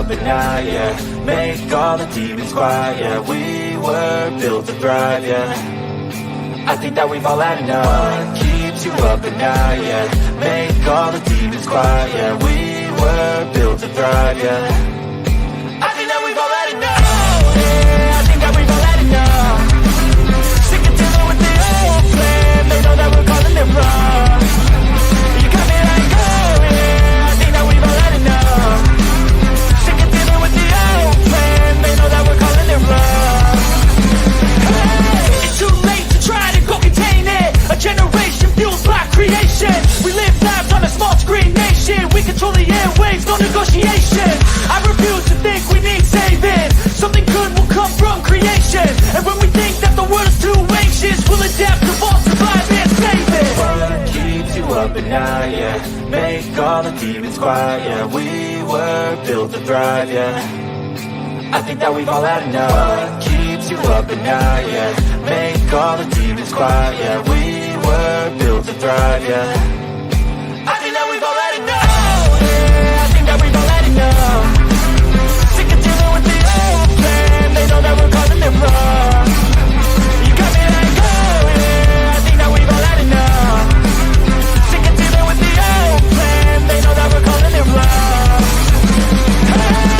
But now, yeah, make all the demons quiet, yeah, we were built to thrive, yeah, I think that we've all had enough. What keeps you up at night, yeah, make all the demons quiet, yeah, we were built to thrive, yeah, I think that we've all had enough, yeah, I think that we've all had enough, sick of dealing with the old plan, they know that we're calling it wrong, you got me like, oh yeah, I think that we've all had enough. It's too late to try to go contain it. A generation fueled by creation. We live lives on a small screen nation. We control the airwaves, no negotiation. I refuse to think we need saving. Something good will come from creation. And when we think that the world is too anxious, we'll adapt, evolve, survive, and save it. What keeps you up at night, yeah, make all the demons quiet, yeah, we were built to thrive, yeah, I think that we've all had enough. What keeps you up at night, yeah, make all the demons quiet, yeah, we were built to thrive, yeah, I think that we've all had enough, yeah, I think that we've all had enough, sick of dealing with the old plan, they know that we're calling it wrong, you got me like, oh yeah, I think that we've all had enough, sick of dealing with the old plan, they know that we're calling it wrong, hey.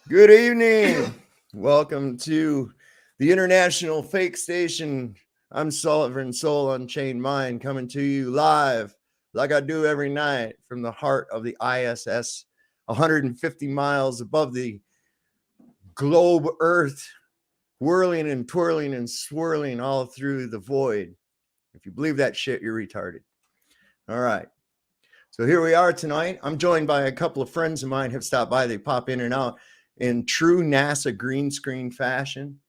Good evening. Welcome to the International Fake Station. I'm Sullivan Soul Unchained Mind, coming to you live like I do every night from the heart of the ISS, 150 miles above the globe Earth, whirling and twirling and swirling all through the void. If you believe that shit, you're retarded. All right. So here we are tonight. I'm joined by a couple of friends of mine who have stopped by. They pop in and out in true NASA green screen fashion.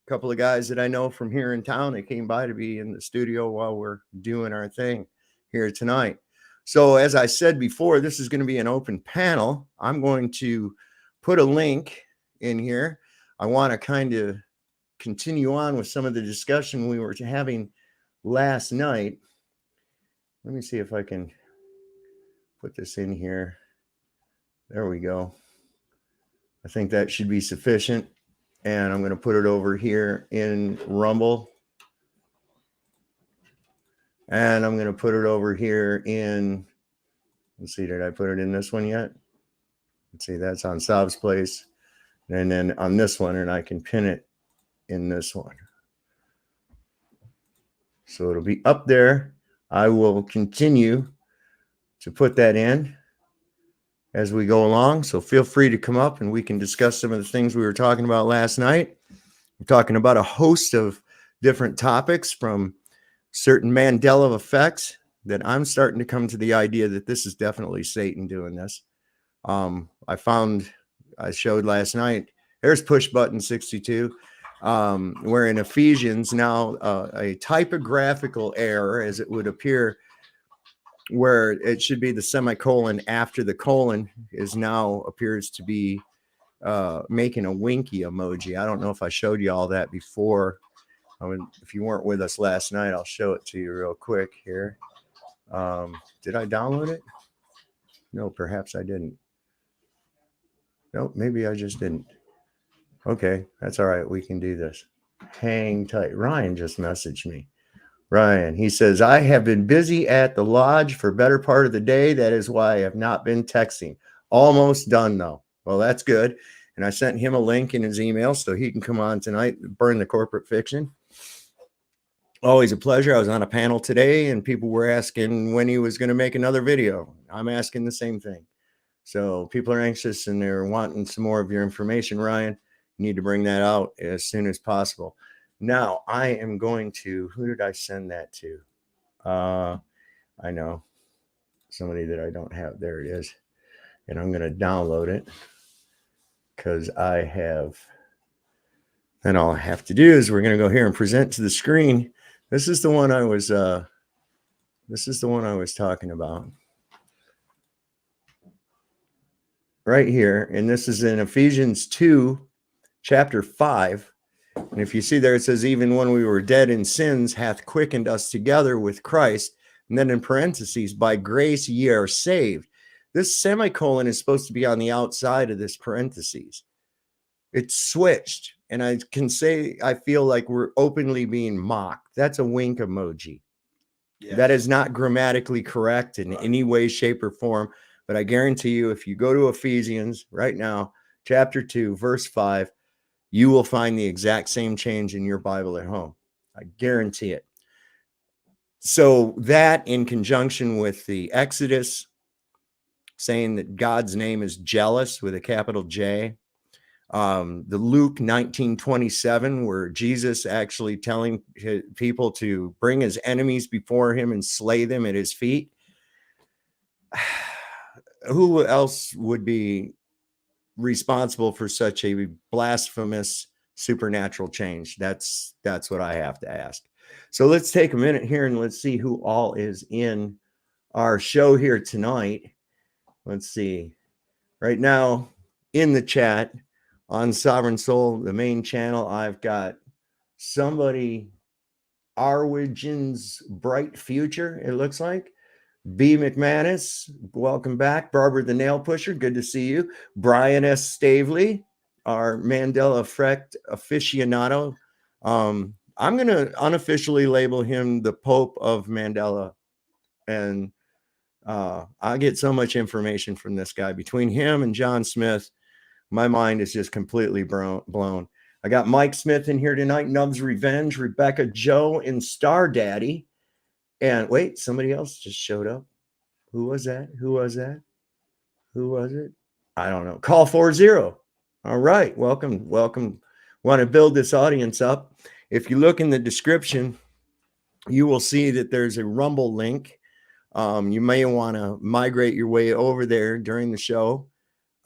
A couple of guys that I know from here in town, they came by to be in the studio while we're doing our thing here tonight. So as I said before, this is going to be an open panel. I'm going to put a link in here. I want to kind of continue on with some of the discussion we were having last night. Let me see if I can put this in here. There we go. I think that should be sufficient. And I'm going to put it over here in Rumble. And I'm going to put it over here in, let's see, did I put it in this one yet? Let's see, that's on Sav's place. And then on this one, and I can pin it in this one. So it'll be up there. I will continue to put that in as we go along. So feel free to come up and we can discuss some of the things we were talking about last night. We're talking about a host of different topics, from certain Mandela effects that I'm starting to come to the idea that this is definitely Satan doing this. I showed last night, there's push button 62, where in Ephesians now a typographical error, as it would appear, where it should be the semicolon after the colon, is now appears to be making a winky emoji. I don't know if I showed you all that before. If you weren't with us last night, I'll show it to you real quick here. Did I download it? No, perhaps I didn't. Nope, maybe I just didn't. Okay, that's all right. We can do this. Hang tight. Ryan just messaged me. Ryan, he says, I have been busy at the lodge for better part of the day. That is why I have not been texting. Almost done, though. Well, that's good. And I sent him a link in his email so he can come on tonight, burn the corporate fiction. Always a pleasure. I was on a panel today and people were asking when he was going to make another video. I'm asking the same thing. So people are anxious and they're wanting some more of your information, Ryan. You need to bring that out as soon as possible. Now, I am going to, who did I send that to? I know somebody that I don't have. There it is. And I'm going to download it because I have, and all I have to do is we're going to go here and present to the screen. This is the one I was talking about right here. And this is in Ephesians 2, chapter 5. And if you see there, it says, even when we were dead in sins, hath quickened us together with Christ. And then in parentheses, by grace ye are saved. This semicolon is supposed to be on the outside of this parentheses. It's switched. And I can say, I feel like we're openly being mocked. That's a wink emoji. Yes. That is not grammatically correct in any way, shape, or form. But I guarantee you, if you go to Ephesians right now, chapter 2, verse 5, you will find the exact same change in your Bible at home. I guarantee it. So that in conjunction with the Exodus, saying that God's name is jealous with a capital J, the Luke 19:27, where Jesus actually telling people to bring his enemies before him and slay them at his feet. Who else would be responsible for such a blasphemous supernatural change? That's what I have to ask. So let's take a minute here and let's see who all is in our show here tonight. Let's see. Right now in the chat on Sovereign Soul, the main channel, I've got somebody, Arwigin's Bright Future, it looks like. B. McManus, welcome back. Barbara the Nail Pusher, good to see you. Brian S. Stavely, our Mandela Effect aficionado. I'm going to unofficially label him the Pope of Mandela. And I get so much information from this guy. Between him and John Smith, my mind is just completely blown. I got Mike Smith in here tonight, Nub's Revenge, Rebecca Joe, and Star Daddy. And wait, somebody else just showed up. Who was that? Who was that? Who was it? I don't know. Call 40. All right. Welcome. Welcome. Want to build this audience up. If you look in the description, you will see that there's a Rumble link. You may want to migrate your way over there during the show.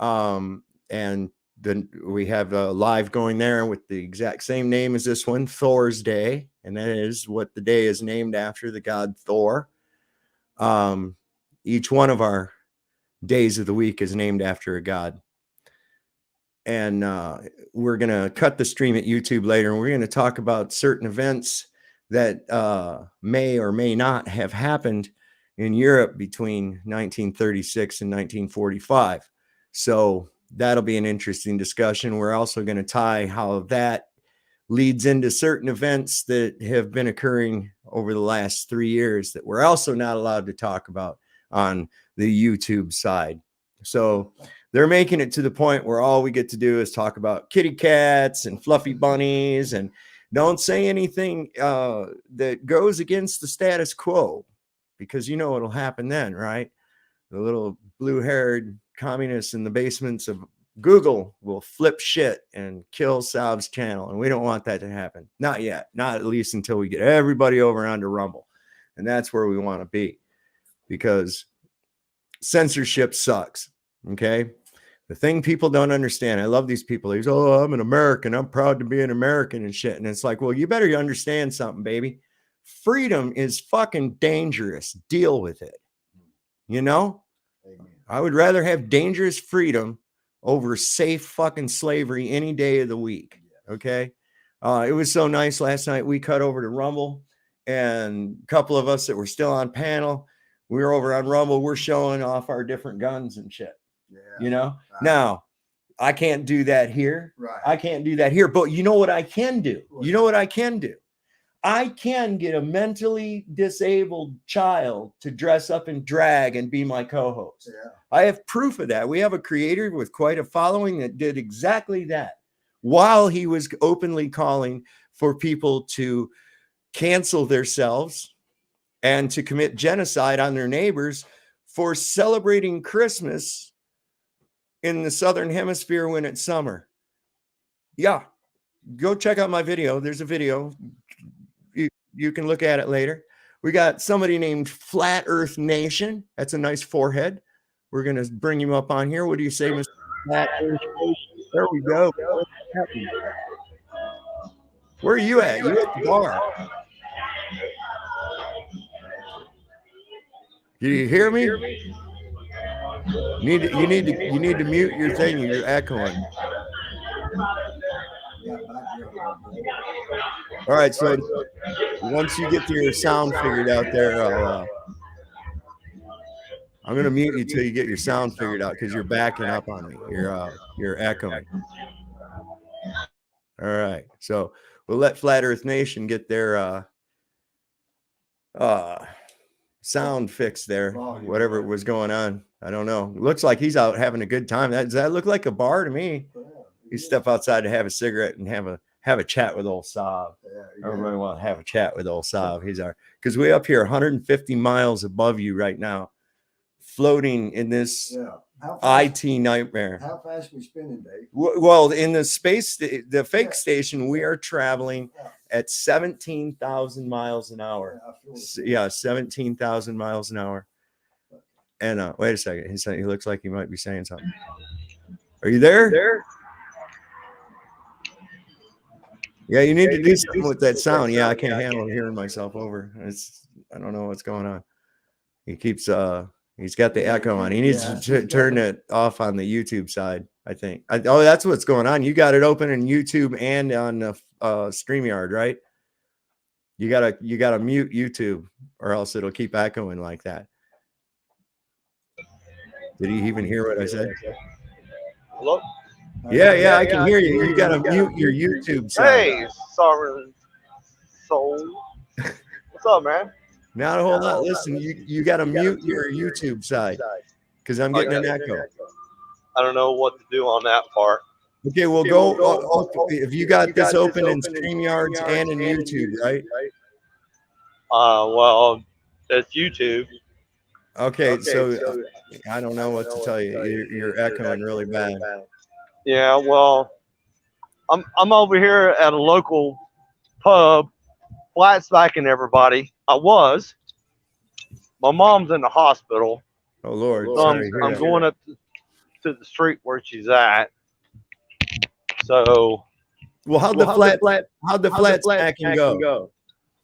And then we have a live going there with the exact same name as this one, Thors Day. And that is what the day is named after, the god Thor. Each one of our days of the week is named after a god. And we're going to cut the stream at YouTube later, and we're going to talk about certain events that may or may not have happened in Europe between 1936 and 1945. So that'll be an interesting discussion. We're also going to tie how that leads into certain events that have been occurring over the last 3 years that we're also not allowed to talk about on the YouTube side. So they're making it to the point where all we get to do is talk about kitty cats and fluffy bunnies, and don't say anything that goes against the status quo, because you know what'll happen then, right? The little blue-haired communists in the basements of Google will flip shit and kill Sal's channel, and we don't want that to happen. Not yet. Not at least until we get everybody over onto Rumble. And that's where we want to be, because censorship sucks, okay? The thing people don't understand, I love these people. They say, oh, I'm an American. I'm proud to be an American and shit. And it's like, well, you better understand something, baby. Freedom is fucking dangerous. Deal with it. You know? Amen. I would rather have dangerous freedom over safe fucking slavery any day of the week. Okay. It was so nice last night. We cut over to Rumble, and a couple of us that were still on panel, we were over on Rumble. We're showing off our different guns and shit. Yeah. You know, right. Now I can't do that here. Right. I can't do that here, but you know what I can do? You know what I can do? I can get a mentally disabled child to dress up in drag and be my co-host. Yeah. I have proof of that. We have a creator with quite a following that did exactly that while he was openly calling for people to cancel themselves and to commit genocide on their neighbors for celebrating Christmas in the Southern Hemisphere when it's summer. Yeah, go check out my video. There's a video. You can look at it later. We got somebody named Flat Earth Nation. That's a nice forehead. We're going to bring him up on here. What do you say, Mr. Flat Earth Nation? There we go. Where are you at? You at the bar? Do you hear me? You need to mute your thing. You're echoing. All right, so once you get your sound figured out there, I'm going to mute you till you get your sound figured out because you're backing up on me. You're echoing. All right, so we'll let Flat Earth Nation get their sound fixed there, whatever was going on. I don't know. Looks like he's out having a good time. Does that look like a bar to me? You step outside to have a cigarette and have a chat with old Saab. Yeah. Everybody want to have a chat with old Saab. He's because we up here 150 miles above you right now, floating in this IT nightmare. How fast we spinning, Dave? Well, in the fake station, we are traveling at 17,000 miles an hour. Yeah, 17,000 miles an hour. And wait a second. He looks like he might be saying something. Are you there? Yeah, you need to do something with that sound. Yeah, I can't handle hearing myself over. I don't know what's going on. He keeps he's got the echo on. He needs to turn it off on the YouTube side, I think. Oh, that's what's going on. You got it open in YouTube and on the StreamYard, right? You gotta mute YouTube or else it'll keep echoing like that. Did he even hear what I said? Hello? Yeah, I can hear you. You got to mute your YouTube sound. Hey, Sovereign Soul. What's up, man? Not a whole lot. Listen, you got to mute your YouTube side because I'm getting an echo. I don't know what to do on that part. Okay, we'll go. If you got this open in StreamYards and in YouTube, right? Well, it's YouTube. Okay, so I don't know what to tell you. You're echoing really bad. Yeah, well, I'm over here at a local pub, flat smacking everybody. I was. My mom's in the hospital. Oh Lord! So I'm going up to the street where she's at. So, well, how'd the flat smacking go?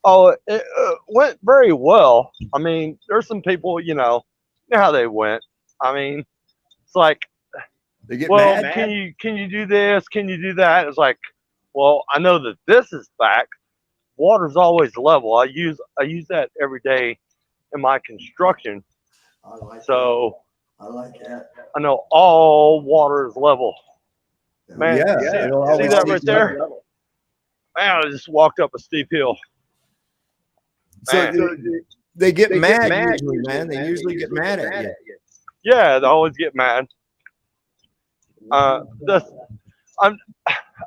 Oh, it went very well. I mean, there's some people, you know how they went. I mean, it's like, they get well, mad. Can you do this? Can you do that? It's like, well, I know that this is fact. Water's always level. I use that every day in my construction. I like that. I know all water is level. Man, Yeah. See that right there? Man, I just walked up a steep hill. So they get mad usually, man. They usually get mad at you. Yeah, they always get mad. I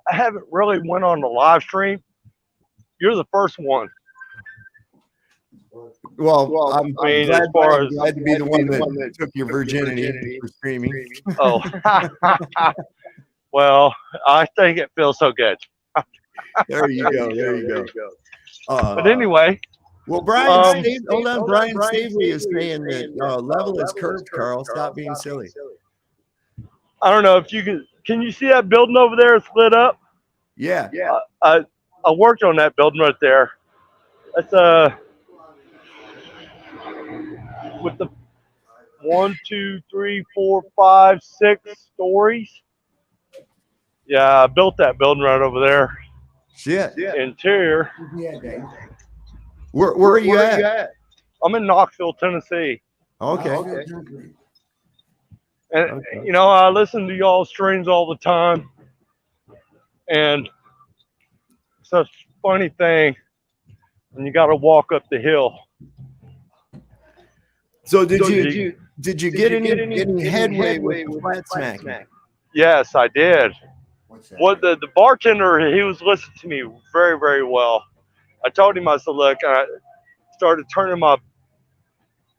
haven't really went on the live stream. You're the first one. Well, I'm I mean, glad, as far I'm as glad to be the one that took your virginity for streaming. Oh, well, I think it feels so good. There you go. But anyway, well, Brian, hold on. Brian Stavely is saying that level is curved, Carl. Stop being silly. I don't know if you can you see that building over there split up? Yeah. I worked on that building right there. That's with the 1, 2, 3, 4, 5, 6 stories. Yeah, I built that building right over there. Shit. Interior. Yeah, Dave. Where are you at? I'm in Knoxville, Tennessee. Okay. And I listen to y'all streams all the time. And it's a funny thing. and you got to walk up the hill. So did So you get any headway with the flat smacking? Yes, I did. What's that? What the bartender, he was listening to me very, very well. I told him, I said, look, I started turning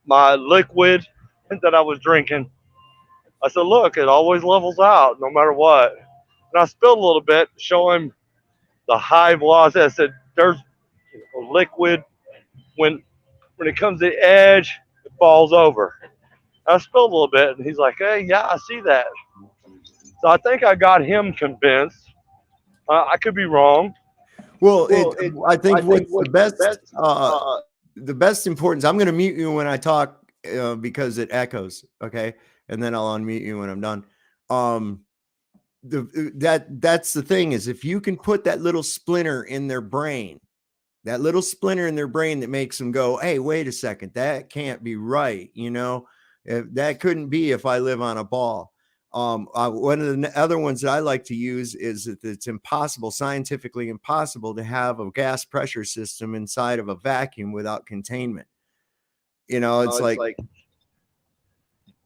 my liquid that I was drinking. I said, look, it always levels out no matter what. And I spilled a little bit, show him the high velocity. I said, there's a liquid when it comes to the edge, it falls over. I spilled a little bit, and he's like, hey, yeah, I see that. So I think I got him convinced. I could be wrong. Well, I think what's the best importance. I'm going to mute you when I talk because it echoes. Okay, and then I'll unmute you when I'm done. That's the thing is if you can put that little splinter in their brain, that makes them go, hey, wait a second, that can't be right. You know, that couldn't be if I live on a ball. One of the other ones that I like to use is that it's impossible, scientifically impossible, to have a gas pressure system inside of a vacuum without containment. You know, it's like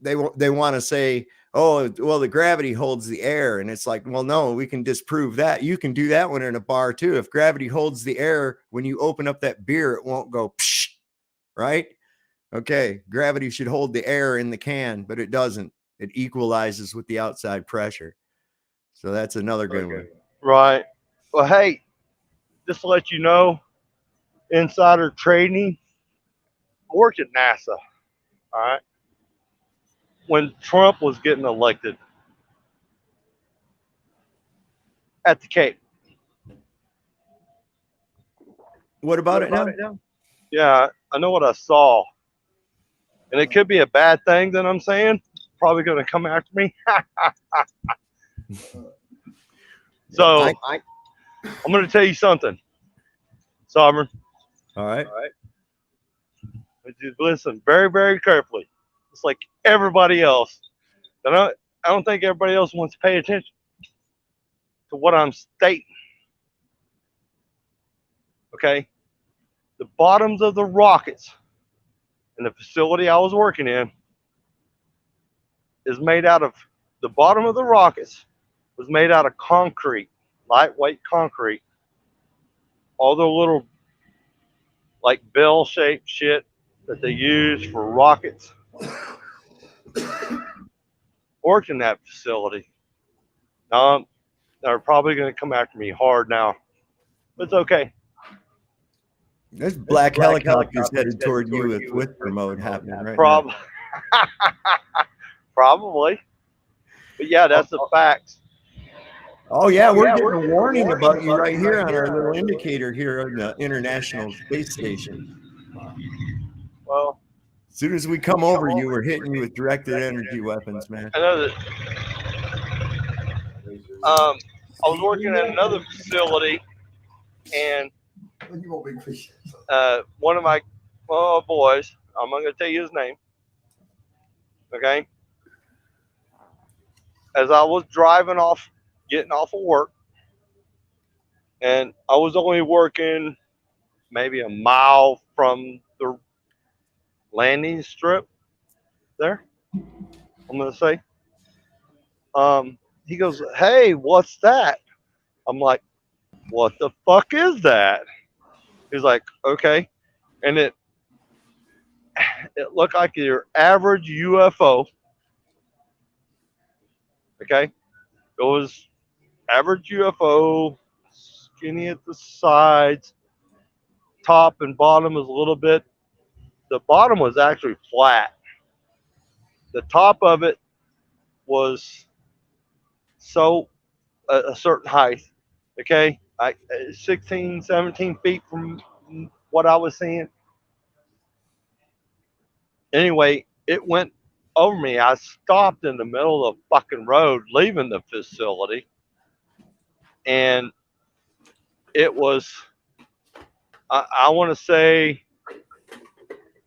they want to say, oh, well, the gravity holds the air. And it's like, well, no, we can disprove that. You can do that one in a bar too. If gravity holds the air, when you open up that beer, it won't go, psh, right? Okay. Gravity should hold the air in the can, but it doesn't. It equalizes with the outside pressure. So that's another good one. Right. Well, hey, just to let you know, insider trading, I worked at NASA. All right. When Trump was getting elected at the Cape. What about it now? Yeah, I know what I saw. And it could be a bad thing that I'm saying. Probably going to come after me. So I'm going to tell you something, Sovereign. All right. But just listen very, very carefully. It's like everybody else. And I don't think everybody else wants to pay attention to what I'm stating. Okay? The bottoms of the rockets in the facility I was working in is made out of, the bottom of the rockets was made out of concrete, lightweight concrete. All the little like bell-shaped shit that they use for rockets. Worked in that facility. Now they're probably going to come after me hard now, but it's okay. There's black helicopters headed toward you with whisper mode happening right now. Probably. But yeah, that's the facts. Oh yeah, we're getting a warning about you right here on our little indicator here on the International Space Station. Well, as soon as we come over you, we're hitting you with directed energy weapons, man. I know that. I was working at another facility, and one of my boys, I'm not going to tell you his name, okay? As I was driving off, getting off of work, and I was only working maybe a mile from the landing strip there, I'm going to say. He goes, hey, what's that? I'm like, what the fuck is that? He's like, okay. And it looked like your average UFO. Okay. It was average UFO, skinny at the sides, top and bottom was a little bit. The bottom was actually flat. The top of it was a certain height. Okay. 16, 17 feet from what I was seeing. Anyway, it went over me. I stopped in the middle of the fucking road leaving the facility. And it was, I want to say,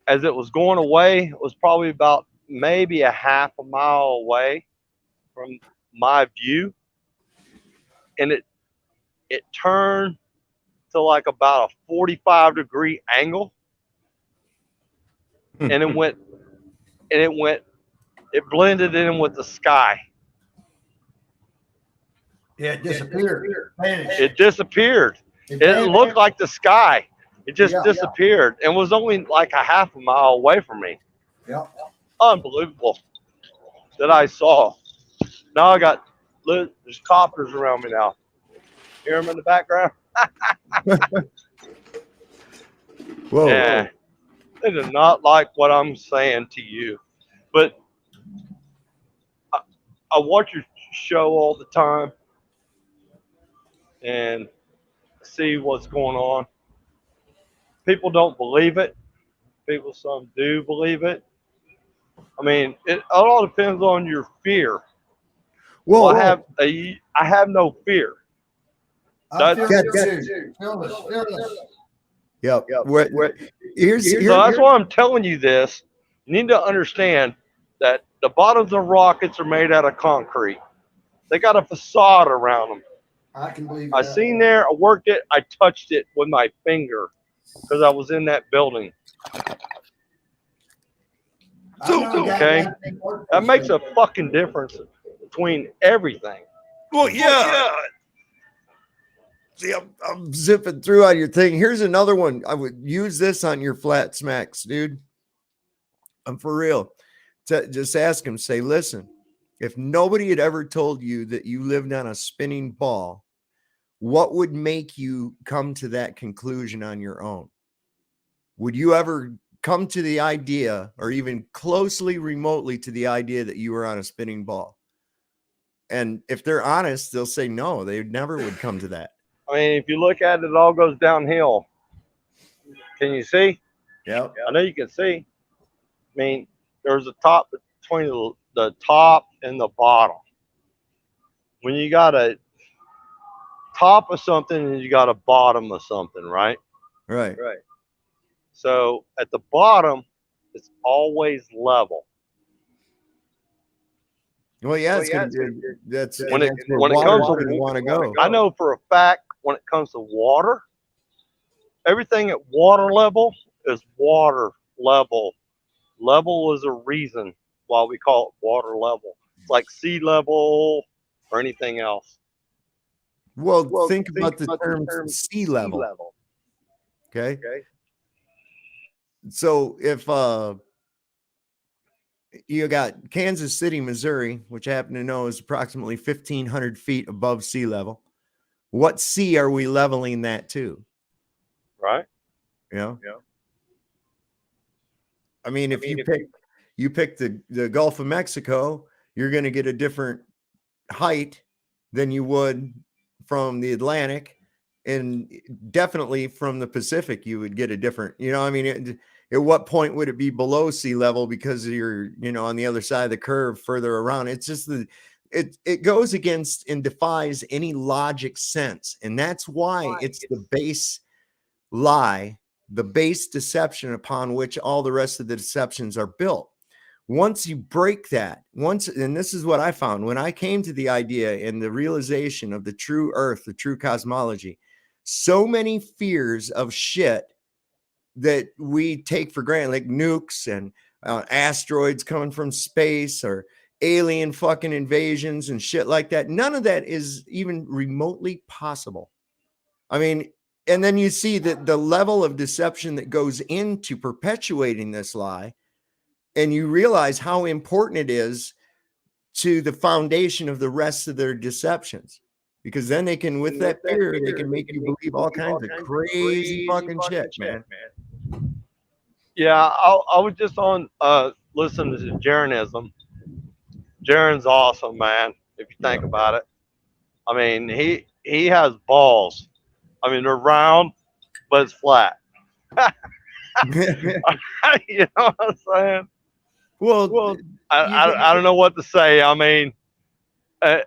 as it was going away, it was probably about maybe a half a mile away from my view. And it turned to like about a 45-degree angle, and it blended in with the sky. Yeah, it disappeared. Vanished. It disappeared. It vanished. looked like the sky. It just Yeah. disappeared and was only like a half a mile away from me. Yeah. Unbelievable that I saw. Now I got, there's copters around me now. Hear them in the background? Whoa. Yeah. They do not like what I'm saying to you. But I watch your show all the time and see what's going on. People don't believe it. Some do believe it. I mean, it all depends on your fear. Whoa, Well, I have no fear. I That's- feel it too. Fearless. Yep. Here's So that's why I'm telling you this. You need to understand that the bottoms of rockets are made out of concrete. They got a facade around them. I can believe I that. seen there, I worked it, I touched it with my finger because I was in that building. Okay. That makes a fucking difference between everything. Well, yeah. See, I'm zipping through on your thing. Here's another one. I would use this on your flat smacks, dude. I'm for real. Just ask him, say, listen, if nobody had ever told you that you lived on a spinning ball, what would make you come to that conclusion on your own? Would you ever come to the idea, or even closely remotely to the idea, that you were on a spinning ball? And if they're honest, they'll say no, they never would come to that. I mean, if you look at it, it all goes downhill. Can you see? Yeah. I know you can see. I mean, there's a top between the top and the bottom. When you got a top of something and you got a bottom of something, right? Right. So at the bottom, it's always level. Well, yeah, Well, it's yeah, gonna be, that's when it where comes water's to gonna want to go. I know for a fact when it comes to water, everything at water level is water level. Level is a reason why we call it water level. It's like sea level or anything else. Well, think about the term sea level. Okay. So if you got Kansas City, Missouri, which I happen to know is approximately 1,500 feet above sea level, what sea are we leveling that to? Right. Yeah. I mean, if you pick the Gulf of Mexico, you're going to get a different height than you would from the Atlantic, and definitely from the Pacific, you would get a different, I mean, at what point would it be below sea level because you're, on the other side of the curve further around? It's just it goes against and defies any logic sense. And that's why it's the base lie, the base deception upon which all the rest of the deceptions are built. Once you break that, and this is what I found when I came to the idea and the realization of the true earth, the true cosmology, so many fears of shit that we take for granted, like nukes and asteroids coming from space or alien fucking invasions and shit like that. None of that is even remotely possible. I mean, and then you see that the level of deception that goes into perpetuating this lie, and you realize how important it is to the foundation of the rest of their deceptions, because then they can, with that fear, they can make you believe all kinds of crazy fucking shit, man. Yeah, I was just on listening to Jeranism. Jaren's awesome, man. If you think about it, I mean, he has balls. I mean, they're round, but it's flat. You know what I'm saying? Well, I don't know what to say. I mean, and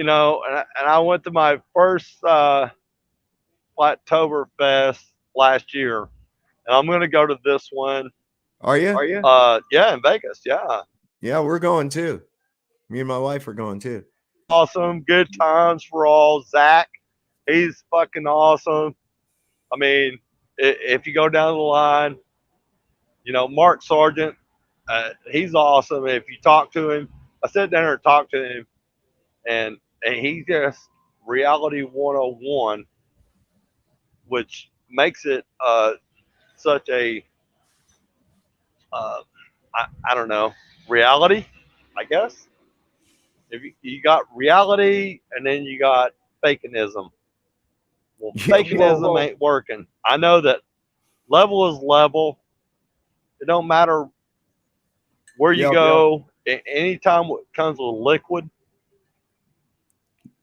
I went to my first Flattoberfest last year, and I'm gonna go to this one. Are you? Yeah, in Vegas. Yeah. Yeah, we're going too. Me and my wife are going too. Awesome, good times for all. Zach He's fucking awesome. I mean, if you go down the line, Mark Sargent, he's awesome. If you talk to him, I sat down and talked to him, and he just reality 101, which makes it such a I don't know, reality, I guess. If you got reality and then you got fakeism. Well, fakeism ain't working. I know that level is level. It don't matter where you go. Anytime it comes with liquid,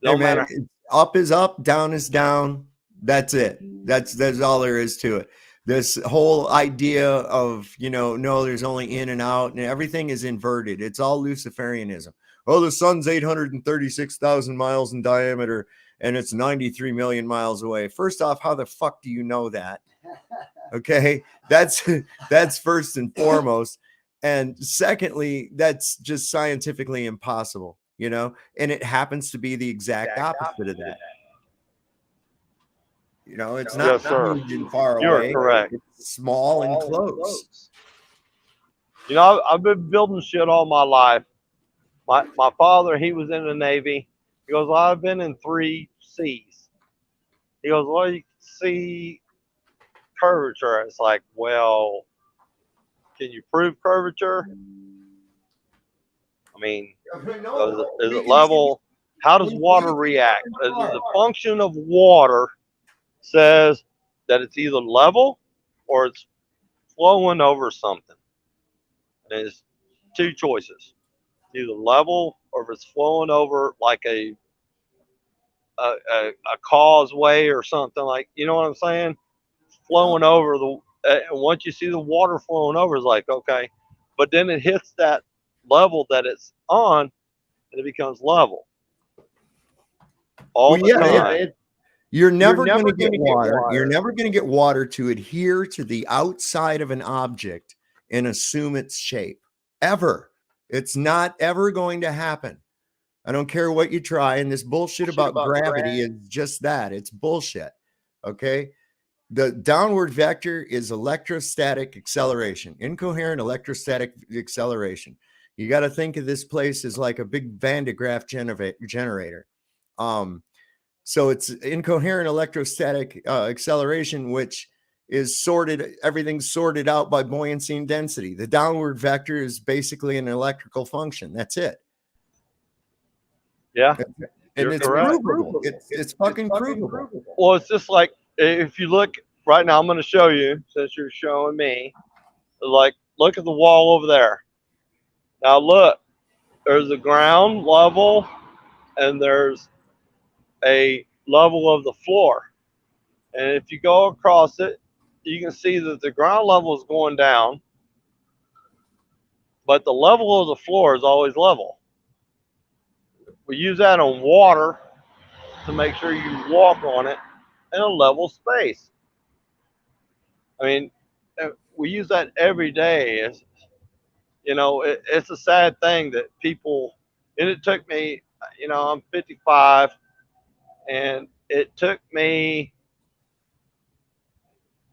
Hey man, up is up, down is down. That's it. That's all there is to it. This whole idea of, no, there's only in and out, and everything is inverted. It's all Luciferianism. Oh, the sun's 836,000 miles in diameter and it's 93 million miles away. First off, how the fuck do you know that? Okay, that's first and foremost. And secondly, that's just scientifically impossible, and it happens to be the exact opposite of that. It's not huge and far away. You're correct. It's small and close. I've been building shit all my life. My father, he was in the Navy. He goes, well, I've been in 3 seas. He goes, well, you can see curvature. It's like, well, can you prove curvature? I mean, is it level? How does water react? The function of water says that it's either level or it's flowing over something. And there's 2 choices. Either level or if it's flowing over like a causeway or something, like, you know what I'm saying? Flowing over once you see the water flowing over, it's like, okay, but then it hits that level that it's on and it becomes level all the time. You're never going to get water. You're never going to get water to adhere to the outside of an object and assume its shape, ever. It's not ever going to happen. I don't care what you try. And this bullshit about gravity is just that. It's bullshit. Okay. The downward vector is electrostatic acceleration, incoherent electrostatic acceleration. You got to think of this place as like a big Van de Graaff generator. So it's incoherent electrostatic acceleration, which is everything's sorted out by buoyancy and density. The downward vector is basically an electrical function. That's it. Yeah. And it's provable. It's fucking provable. Well, it's just like, if you look right now, I'm going to show you, since you're showing me, like, look at the wall over there. Now look, there's a ground level and there's a level of the floor. And if you go across it, you can see that the ground level is going down, but the level of the floor is always level. We use that on water to make sure you walk on it in a level space. I mean, we use that every day. It's a sad thing that people, and it took me, I'm 55, and it took me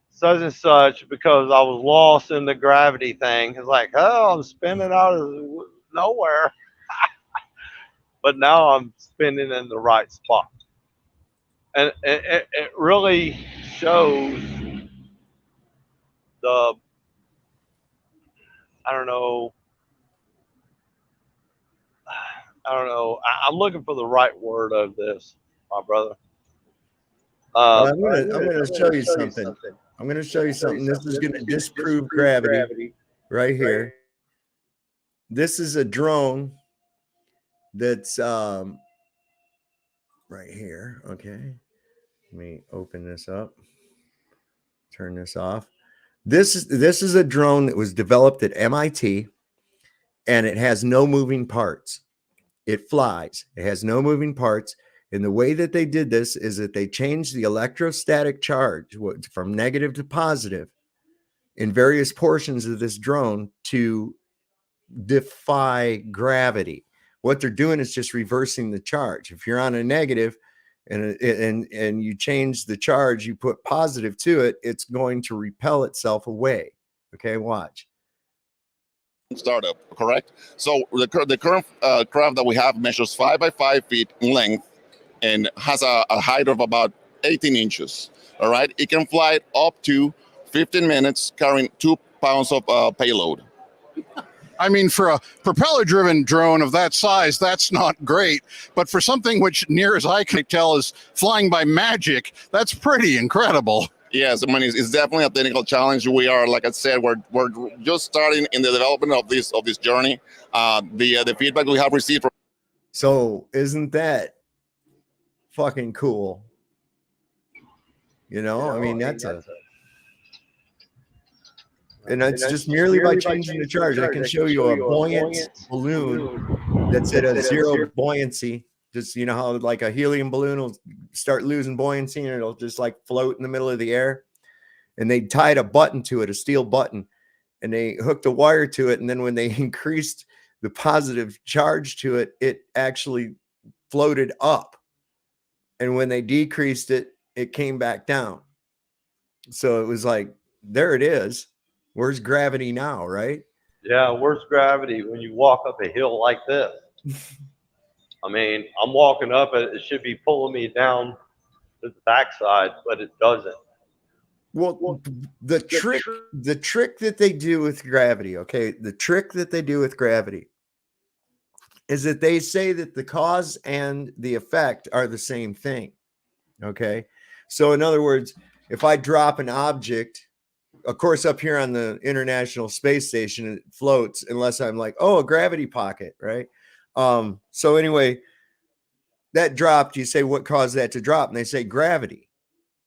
such and such because I was lost in the gravity thing. It's like, oh, I'm spinning out of nowhere. But now I'm spinning in the right spot. And it really shows I don't know. I'm looking for the right word of this, my brother. I'm going to show you something. I'm going to show you something. This is going to disprove gravity right here. This is a drone that's right here. Okay. Let me open this up. Turn this off. This is a drone that was developed at MIT, and it has no moving parts. It flies. It has no moving parts. And the way that they did this is that they changed the electrostatic charge from negative to positive in various portions of this drone to defy gravity. What they're doing is just reversing the charge. If you're on a negative, and you change the charge, you put positive to it, it's going to repel itself away. Okay, watch. Startup, correct? So the current craft that we have measures 5 by 5 feet in length and has a height of about 18 inches. All right, it can fly up to 15 minutes carrying 2 pounds of payload. I mean, for a propeller-driven drone of that size, that's not great. But for something which, near as I can tell, is flying by magic, that's pretty incredible. Yes, I mean, it's definitely a technical challenge. We are, like I said, we're just starting in the development of this journey. The feedback we have received from. So isn't that fucking cool? You know, I mean, that's and that's just merely by changing the charge. I can show you a buoyant balloon that's at a zero buoyancy. Just, you know how like a helium balloon will start losing buoyancy and it'll just like float in the middle of the air. And they tied a button to it, a steel button, and they hooked a wire to it. And then when they increased the positive charge to it, it actually floated up. And when they decreased it, it came back down. So it was like, there it is. Where's gravity now, right? Yeah, where's gravity when you walk up a hill like this? I mean, I'm walking up it, it should be pulling me down to the backside, but it doesn't. Well, the trick that they do with gravity, okay, the trick that they do with gravity is that they say that the cause and the effect are the same thing. Okay, so in other words, if I drop an object, of course, up here on the International Space Station, it floats unless I'm like, oh, a gravity pocket, right? So anyway, that dropped. You say, what caused that to drop? And they say gravity.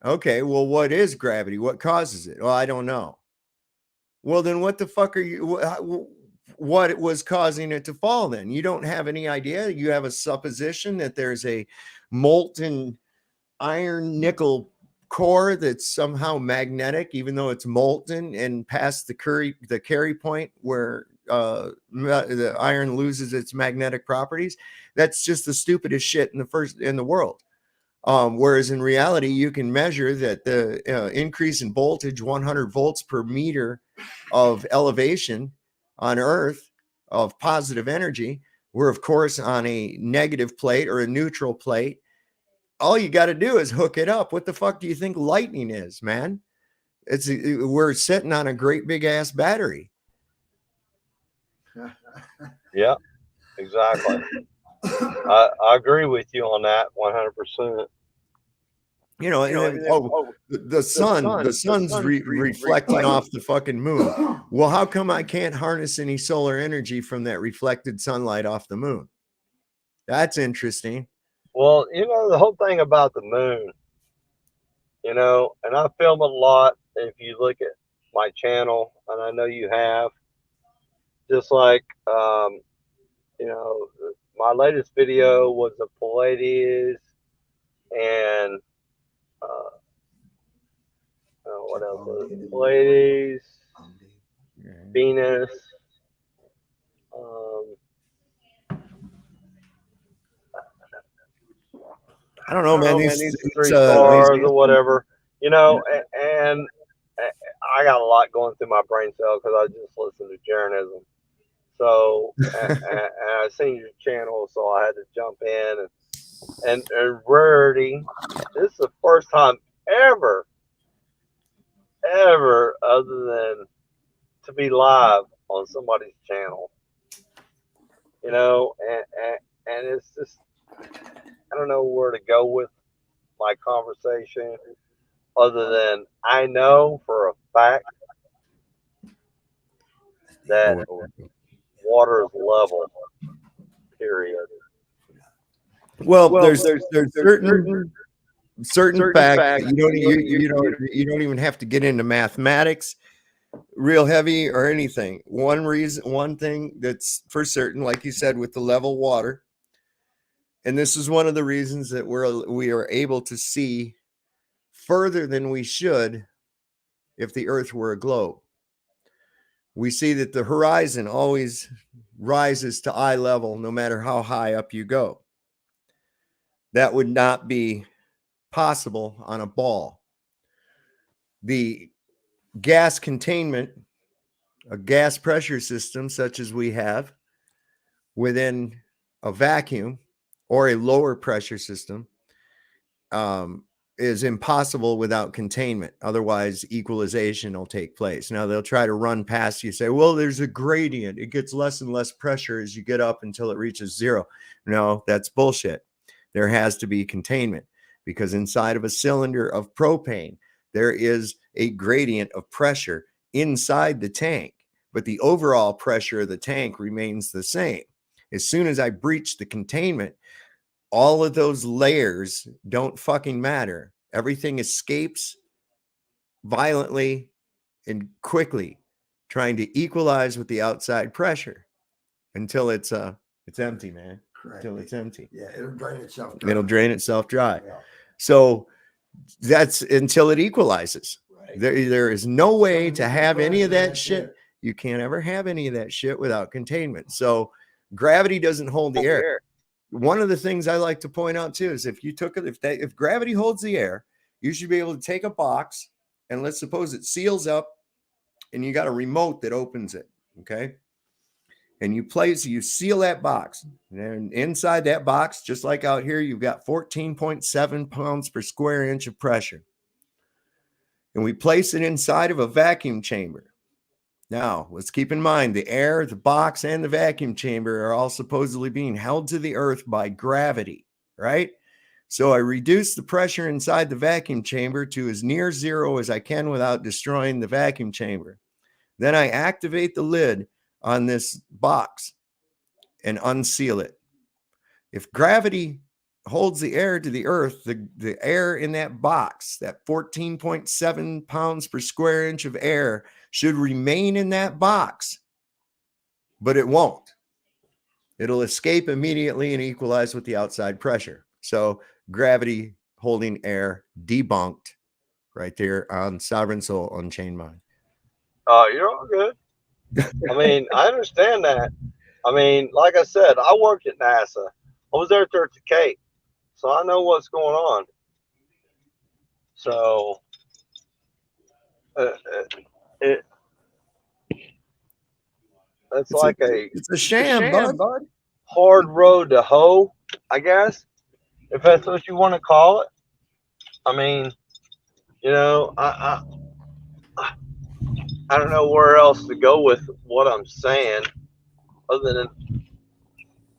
Okay, well, what is gravity? What causes it? Well, I don't know. Well, then what the fuck are you? What was causing it to fall then? You don't have any idea. You have a supposition that there's a molten iron nickel core that's somehow magnetic, even though it's molten and past the carry point where the iron loses its magnetic properties. That's just the stupidest shit in the world. Whereas in reality, you can measure that the increase in voltage, 100 volts per meter of elevation on Earth of positive energy, we're of course on a negative plate or a neutral plate. All you got to do is hook it up. What the fuck do you think lightning is, man? We're sitting on a great big ass battery. Yeah, exactly. I agree with you on that 100%. You know, the sun's reflecting off the fucking moon. Well, how come I can't harness any solar energy from that reflected sunlight off the moon? That's interesting. Well, you know, the whole thing about the moon, you know, and I film a lot. If you look at my channel, and I know you have, just like, you know, my latest video was the Pleiades and what else? Pleiades, Venus. I don't know, man. These 3 stars or whatever, you know, and I got a lot going through my brain cell because I just listened to Jeranism. So, and I seen your channel, so I had to jump in. And Rarity, this is the first time ever, other than to be live on somebody's channel, you know, and it's just, I don't know where to go with my conversation other than I know for a fact that water is level, period. Well, there's certain facts you don't even have to get into mathematics real heavy or anything. One thing that's for certain, like you said, with the level water, and this is one of the reasons that we are able to see further than we should if the Earth were a globe. We see that the horizon always rises to eye level no matter how high up you go. That would not be possible on a ball. The gas containment, a gas pressure system such as we have within a vacuum or a lower pressure system, is impossible without containment. Otherwise, equalization will take place. Now, they'll try to run past you, say, well, there's a gradient. It gets less and less pressure as you get up until it reaches zero. No, that's bullshit. There has to be containment, because inside of a cylinder of propane, there is a gradient of pressure inside the tank, but the overall pressure of the tank remains the same. As soon as I breach the containment, all of those layers don't fucking matter. Everything escapes violently and quickly, trying to equalize with the outside pressure until it's empty, man. Correct. Until it's empty. Yeah, it'll drain itself dry. It'll drain itself dry. Yeah. So that's until it equalizes. Right. There is no way Something to have any of that that's shit. it. You can't ever have any of that shit without containment. So gravity doesn't hold the air. One of the things I like to point out too is if gravity holds the air, you should be able to take a box, and let's suppose it seals up and you got a remote that opens it. Okay. And you seal that box, and inside that box, just like out here, you've got 14.7 pounds per square inch of pressure. And we place it inside of a vacuum chamber. Now, let's keep in mind the air, the box, and the vacuum chamber are all supposedly being held to the earth by gravity, right? So I reduce the pressure inside the vacuum chamber to as near zero as I can without destroying the vacuum chamber. Then I activate the lid on this box and unseal it. If gravity holds the air to the earth, the air in that box, that 14.7 pounds per square inch of air, should remain in that box, but it won't. It'll escape immediately and equalize with the outside pressure. So gravity holding air debunked right there on Sovereign Soul Unchained Mind. You're all good. I mean, I understand that. I mean, like I said, I worked at NASA. I was there at the Cape, so I know what's going on. So it's a sham, bud. Hard road to hoe, I guess, if that's what you want to call it. I mean, you know, I don't know where else to go with what I'm saying, other than,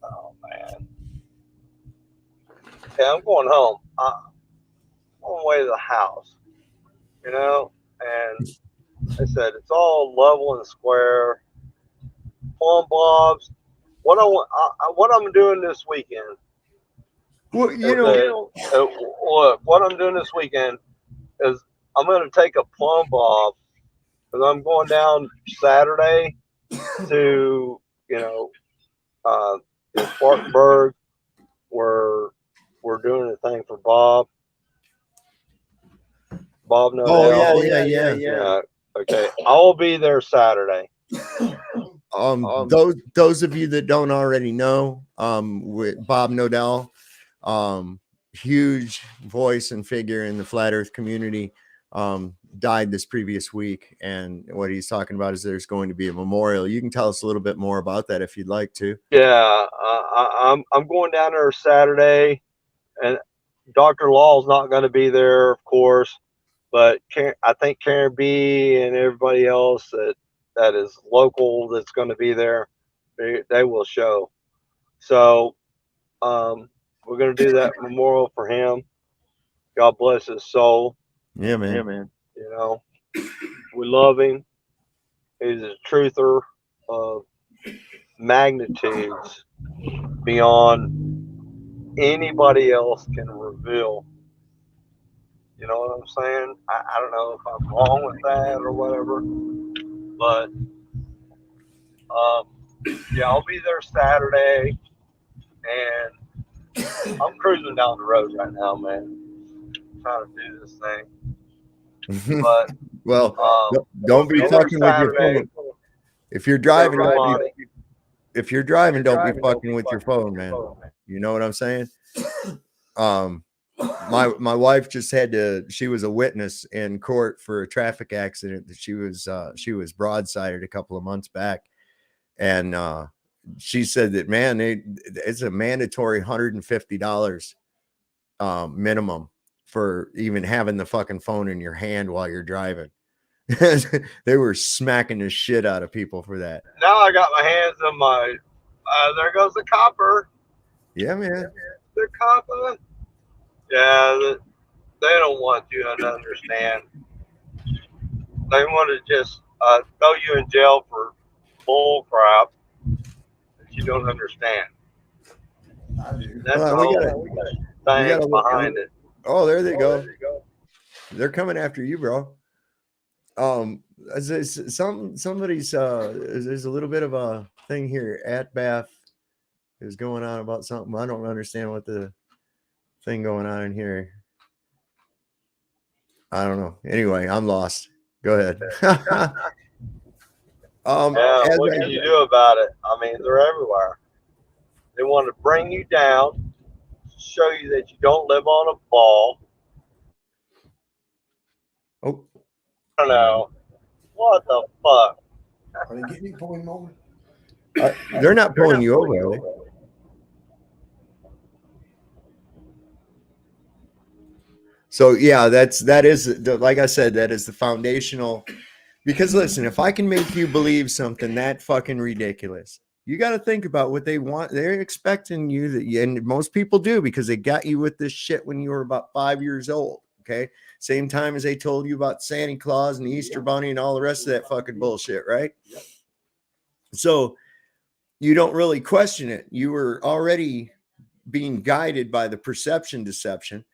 oh man. Okay, I'm going home. I'm on the way to the house, you know, and I said it's all level and square. Plumb bobs. What I'm doing this weekend. Well, Look, what I'm doing this weekend is I'm going to take a plumb bob, because I'm going down Saturday to, Spartanburg, where we're doing a thing for Bob. Bob knows. Oh yeah. Okay, I'll be there Saturday. Those of you that don't already know, with Bob Nodell, huge voice and figure in the flat earth community, died this previous week, and what he's talking about is there's going to be a memorial. You can tell us a little bit more about that if you'd like to. Yeah, I'm going down there Saturday, and Dr. Law's not going to be there, of course, but I think Karen B and everybody else that is local that's going to be there, they will show. So we're going to do that memorial for him. God bless his soul. Yeah, man. You know, we love him. He's a truther of magnitudes beyond anybody else can reveal. You know what I'm saying? I don't know if I'm wrong with that or whatever, but yeah, I'll be there Saturday, and I'm cruising down the road right now, man. I'm trying to do this thing. But well, don't be fucking with your phone. If you're driving, don't be fucking with your phone, man. You know what I'm saying? My wife just had to, she was a witness in court for a traffic accident that she was broadsided a couple of months back. And she said that, man, it's a mandatory $150 minimum for even having the fucking phone in your hand while you're driving. They were smacking the shit out of people for that. Now I got my hands on my, there goes the copper. Yeah, man. The copper. Yeah, they don't want you to understand. They want to just throw you in jail for bull crap that you don't understand. I do. That's Well, the whole thing behind it. Oh, there they go. They're coming after you, bro. Somebody's there's a little bit of a thing here at Bath is going on about something. I don't understand what the thing going on in here. I don't know. Anyway, I'm lost. Go ahead. Yeah, what can you do about it? I mean, they're everywhere. They want to bring you down, show you that you don't live on a ball. Oh, I don't know. What the fuck? Are they getting you pulling over? they're not pulling you over, are they? So yeah, that is like I said, that is the foundational. Because listen, if I can make you believe something that fucking ridiculous, you got to think about what they want. They're expecting you that, and most people do, because they got you with this shit when you were about 5 years old. Okay, same time as they told you about Santa Claus and the Easter Bunny and all the rest of that fucking bullshit, right? So you don't really question it. You were already being guided by the perception deception.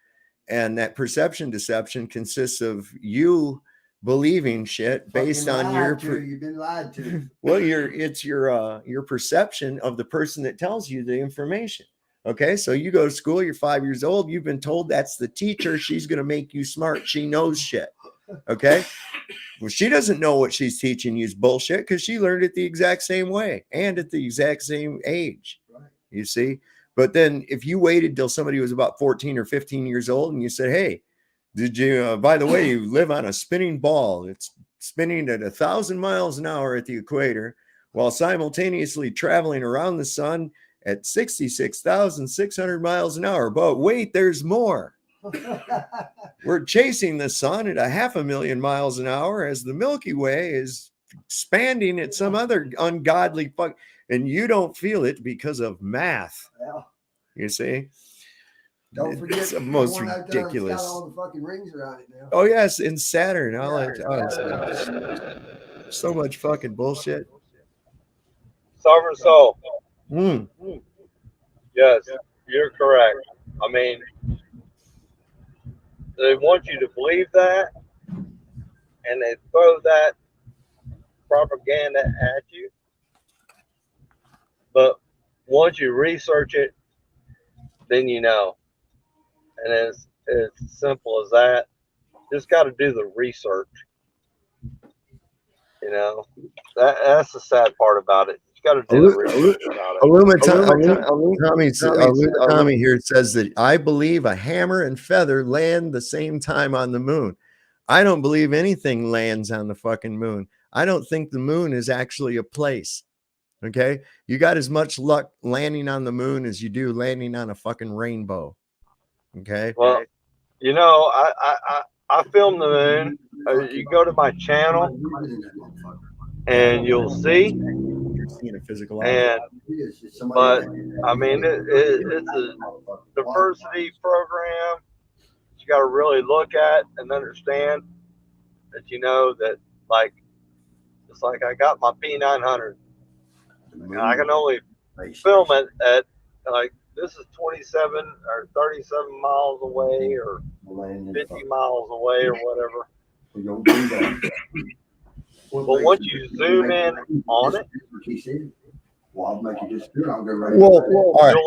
And that perception deception consists of you believing shit based on your you've been lied to. well, it's your perception of the person that tells you the information. Okay, so you go to school, you're 5 years old, you've been told that's the teacher, she's going to make you smart, she knows shit. Okay, well, she doesn't know what she's teaching you is bullshit because she learned it the exact same way and at the exact same age. You see. But then if you waited till somebody was about 14 or 15 years old and you said, hey, did you, by the way, you live on a spinning ball. It's spinning at 1,000 miles an hour at the equator while simultaneously traveling around the sun at 66,600 miles an hour. But wait, there's more. We're chasing the sun at 500,000 miles an hour as the Milky Way is expanding at some other ungodly fuck. And you don't feel it because of math. Yeah. You see? Don't forget it's the most the one out there that's ridiculous. got all the fucking rings around it now. Oh yes, in Saturn. So much fucking bullshit. Sovereign soul. Mm. Yes, you're correct. I mean, they want you to believe that, and they throw that propaganda at you. But once you research it, then you know. And it's as simple as that. Just got to do the research. You know, that's the sad part about it. You got to do the research about it. Tommy here says that I believe a hammer and feather land the same time on the moon. I don't believe anything lands on the fucking moon. I don't think the moon is actually a place. Okay, you got as much luck landing on the moon as you do landing on a fucking rainbow. Okay. Well, you know, I filmed the moon. You go to my channel, and you'll see. You're seeing a physical object. But I mean, it's a diversity program. You got to really look at and understand that you know that, like, it's like I got my P900. And I can only film it at, like, this is 27 or 37 miles away or 50 miles away or whatever. But once you zoom in on it, you'll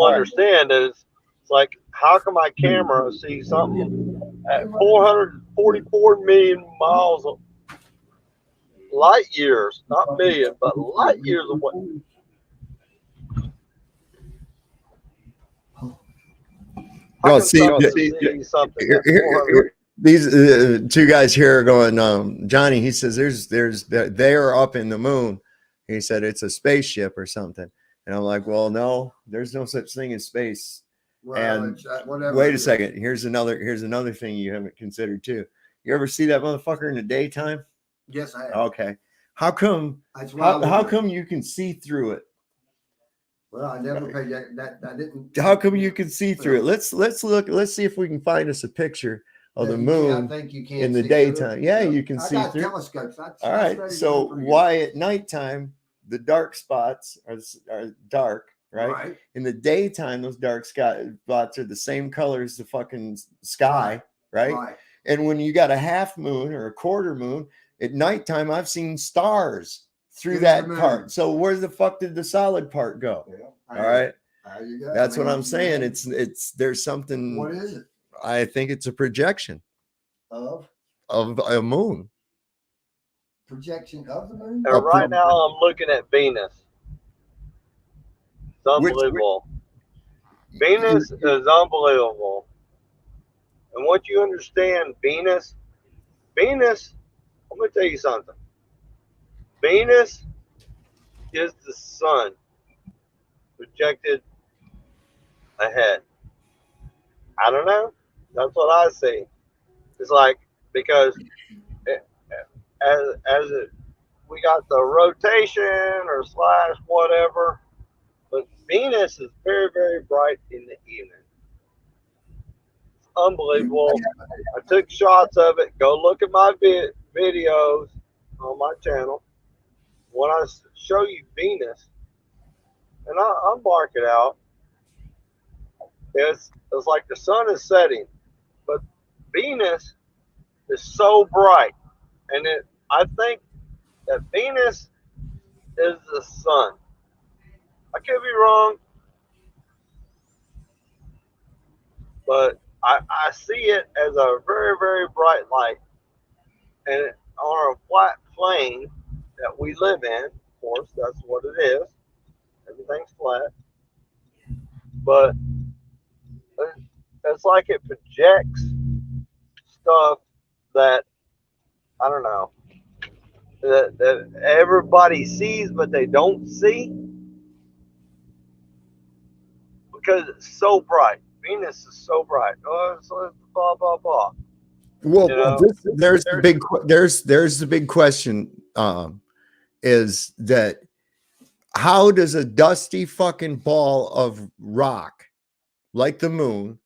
understand that it's like, how can my camera see something at 444 million miles of light years, not million, but light years away? No, can see, something see something that's 400? these two guys here are going, Johnny, he says they are up in the moon. He said it's a spaceship or something. And I'm like, well, no, there's no such thing as space. Well, And it's, whatever wait it a is. second. Here's another thing you haven't considered too. You ever see that motherfucker in the daytime? Yes, I have. Okay. How come That's why I how would- come you can see through it? Well, I never paid that. I didn't. How come you can see through it? Let's look. Let's see if we can find us a picture of the You can't- I moon think you can in the see through it. daytime. Yeah, you can I see got through. telescopes. All right. So why at nighttime the dark spots are dark, right? In the daytime, those dark spots are the same color as the fucking sky, right? And when you got a half moon or a quarter moon at nighttime, I've seen stars through that part. So where the fuck did the solid part go? Yeah, All right. There you go. That's what Man, I'm saying. man. It's there's something. What is it? I think it's a projection Of a moon. projection of the moon? And right now I'm looking at Venus. It's unbelievable. Venus is unbelievable. And once you understand Venus, I'm going to tell you something. Venus is the sun projected ahead. I don't know. That's what I see. It's like, because we got the rotation or slash whatever, but Venus is very, very bright in the evening. It's unbelievable. I took shots of it. Go look at my videos on my channel. When I show you Venus, and I'll mark it out, it's like the sun is setting, but Venus is so bright, and I think that Venus is the sun. I could be wrong, but I see it as a very, very bright light, and on a flat plane that we live in, of course, that's what it is. Everything's flat, but it's like it projects stuff that, I don't know, that everybody sees but they don't see, because it's so bright. Venus is so bright. Oh, it's blah blah blah. Well, You know? there's the big question. Is that how does a dusty fucking ball of rock, like the moon,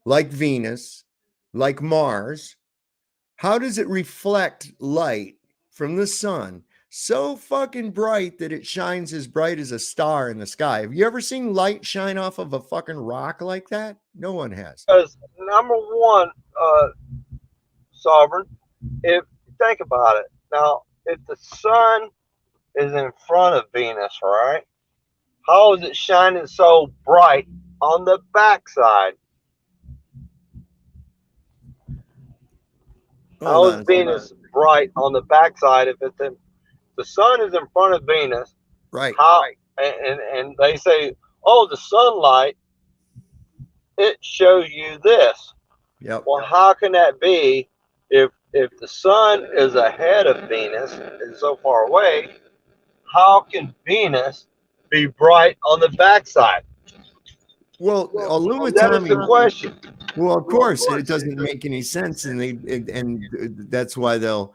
like Venus, like Mars, how does it reflect light from the sun so fucking bright that it shines as bright as a star in the sky? Have you ever seen light shine off of a fucking rock like that? No one has. Because number one, Sovereign, if think about it now, if the sun is in front of Venus, right? How is it shining so bright on the backside? How is Venus bright on the backside if it's in the sun is in front of Venus? Right. How and they say, oh, the sunlight, it shows you this. Yep. Well, how can that be if the sun is ahead of Venus and so far away? How can Venus be bright on the backside? Well, That is the question. Well, of course, it doesn't make any sense, and that's why they'll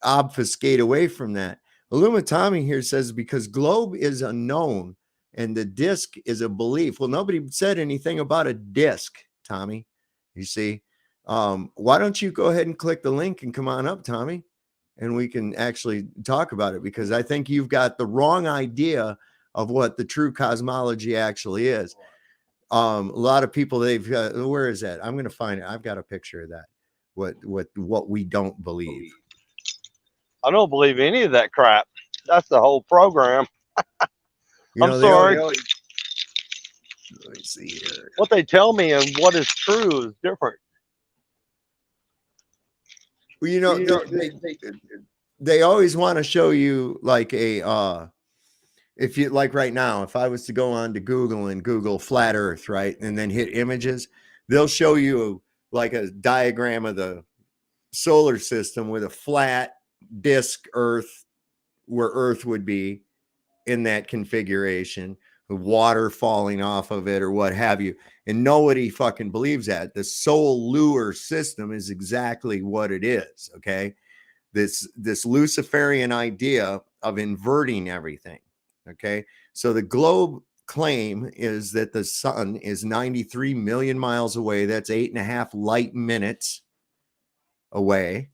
obfuscate away from that. Illumitami here says because globe is unknown and the disc is a belief. Well, nobody said anything about a disc, Tommy. You see, why don't you go ahead and click the link and come on up, Tommy, and we can actually talk about it, because I think you've got the wrong idea of what the true cosmology actually is. A lot of people, where is that? I'm going to find it. I've got a picture of that. What we don't believe. I don't believe any of that crap. That's the whole program. I'm sorry. Let me see here. What they tell me and what is true is different. Well, they always want to show you like a if you like right now, if I was to go on to Google and Google flat earth, right, and then hit images, they'll show you like a diagram of the solar system with a flat disk Earth, where Earth would be in that configuration, water falling off of it or what have you. And nobody fucking believes that. The solar system is exactly what it is. Okay. This Luciferian idea of inverting everything. Okay. So the globe claim is that the sun is 93 million miles away. That's 8.5 light minutes away.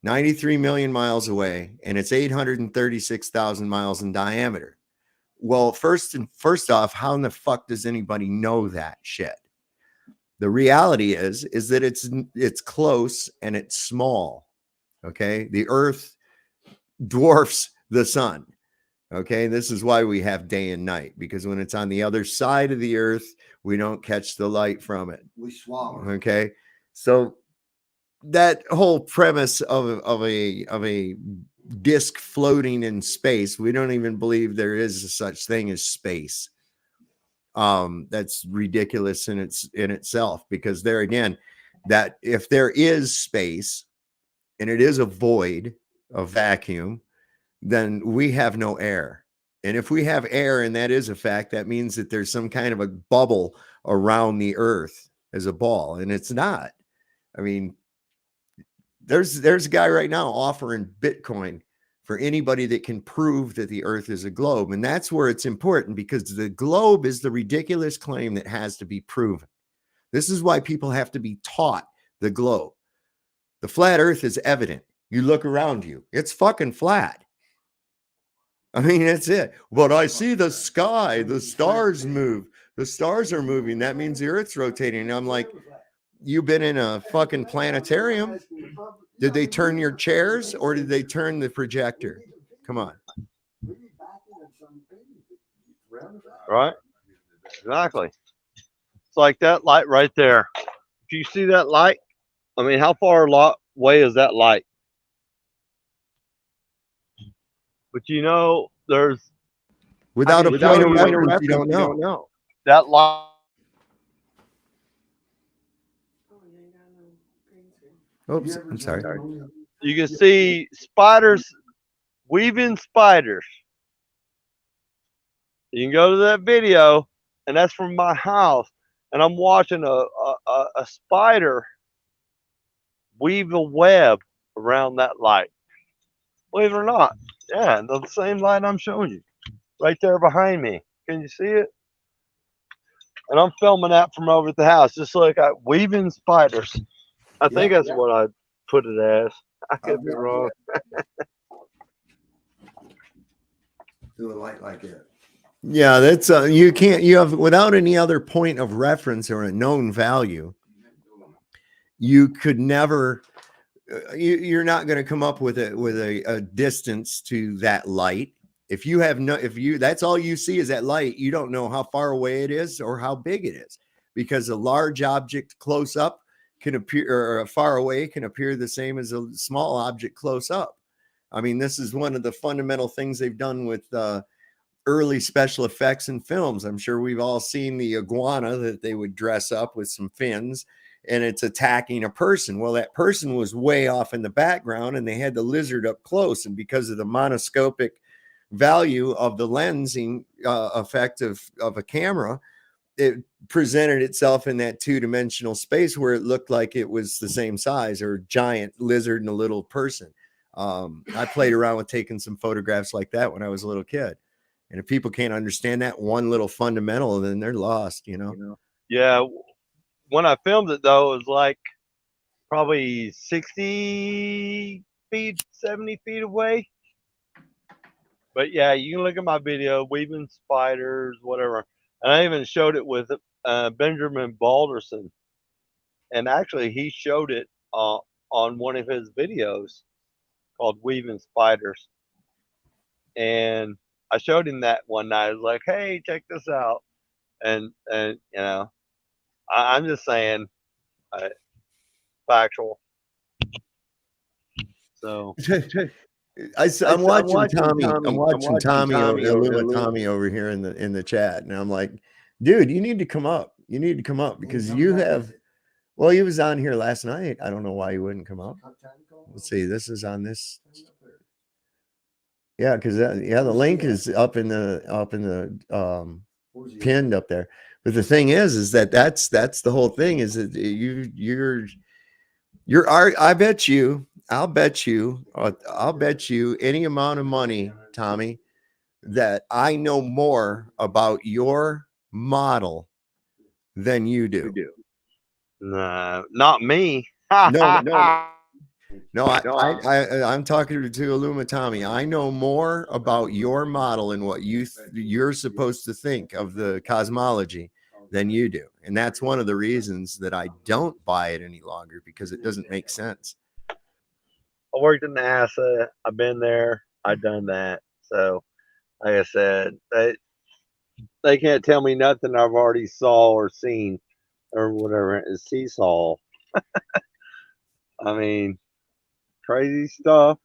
93 million miles away, and it's 836,000 miles in diameter. Well, first off, how in the fuck does anybody know that shit? The reality is that it's close and it's small. Okay, the Earth dwarfs the sun. Okay, this is why we have day and night, because when it's on the other side of the Earth, we don't catch the light from it. We swallow. Okay, so that whole premise of a disk floating in space, we don't even believe there is a such thing as space. That's ridiculous in itself, because there again, that if there is space and it is a void, a vacuum, then we have no air. And if we have air, and that is a fact, that means that there's some kind of a bubble around the Earth as a ball, and it's not. I mean, there's a guy right now offering Bitcoin for anybody that can prove that the Earth is a globe. And that's where it's important, because the globe is the ridiculous claim that has to be proven. This is why people have to be taught the globe. The flat Earth is evident. You look around you, it's fucking flat. I mean, that's it. But I see the sky, the stars move. The stars are moving. That means the Earth's rotating. And I'm like, you've been in a fucking planetarium. Did they turn your chairs, or did they turn the projector? Come on. Right? Exactly. It's like that light right there. If you see that light, I mean, how far away is that light? But you know, there's Without a point of reference, you don't know. That light. Oops, I'm sorry. You can see spiders, weaving spiders. You can go to that video, and that's from my house, and I'm watching a spider weave a web around that light. Believe it or not, yeah, the same light I'm showing you, right there behind me. Can you see it? And I'm filming that from over at the house, just like weaving spiders. I think that's what I put it as. I could be wrong. Do a light like that. Yeah, that's you have, without any other point of reference or a known value, you could never, you're not going to come up with a distance to that light. If you have that's all you see is that light, you don't know how far away it is or how big it is, because a large object close up can appear, or far away can appear the same as a small object close up. I mean, this is one of the fundamental things they've done with early special effects in films. I'm sure we've all seen the iguana that they would dress up with some fins, and it's attacking a person. Well, that person was way off in the background, and they had the lizard up close. And because of the monoscopic value of the lensing effect of a camera, it presented itself in that two-dimensional space where it looked like it was the same size, or a giant lizard and a little person. I played around with taking some photographs like that when I was a little kid. And if people can't understand that one little fundamental, then they're lost, you know? Yeah. When I filmed it, though, it was like probably 60 feet, 70 feet away. But yeah, you can look at my video, weaving spiders, whatever. And I even showed it with Benjamin Balderson. And actually, he showed it on one of his videos called Weaving Spiders. And I showed him that one night. I was like, hey, check this out. And you know, I'm just saying, factual. So I'm watching Tommy. I'm watching Tommy over here in the chat, and I'm like, dude, you need to come up. You need to come up, because you have Well, he was on here last night. I don't know why he wouldn't come up. Let's see. This is on this. Yeah, because the link is up in the pinned up there. But the thing is that's the whole thing is that you're I'll bet you any amount of money, Tommy, that I know more about your model than you do. Nah, not me. No, I'm talking to Illuma Tommy. I know more about your model and what you're supposed to think of the cosmology than you do. And that's one of the reasons that I don't buy it any longer, because it doesn't make sense. I worked in NASA. I've been there. I've done that. So, like I said, they can't tell me nothing I've already saw or seen or whatever it is. Seesaw. I mean, crazy stuff.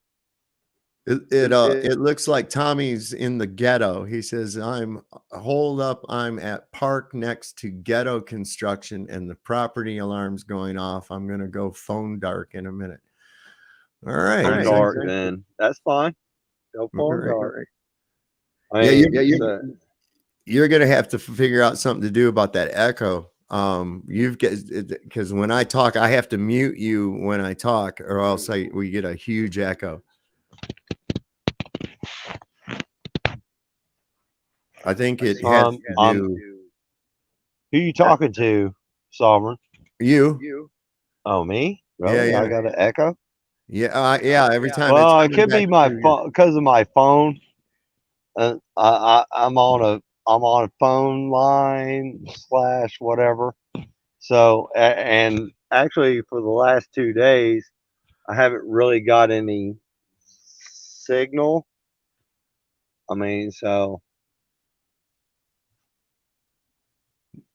It looks like Tommy's in the ghetto. He says, I'm at park next to ghetto construction and the property alarm's going off. I'm going to go phone dark in a minute. All right. Phone dark, then that's fine. Go phone dark. You're going to have to figure out something to do about that echo. Because when I talk, I have to mute you when I talk, or else we get a huge echo. I think it has to do. Who you talking to, Sovereign? You. Oh, me? Really? Yeah. I got an echo? Yeah. Every time. Well, it could be my phone, because of my phone. I'm on a phone line / whatever. So, and actually for the last 2 days, I haven't really got any signal. I mean, so.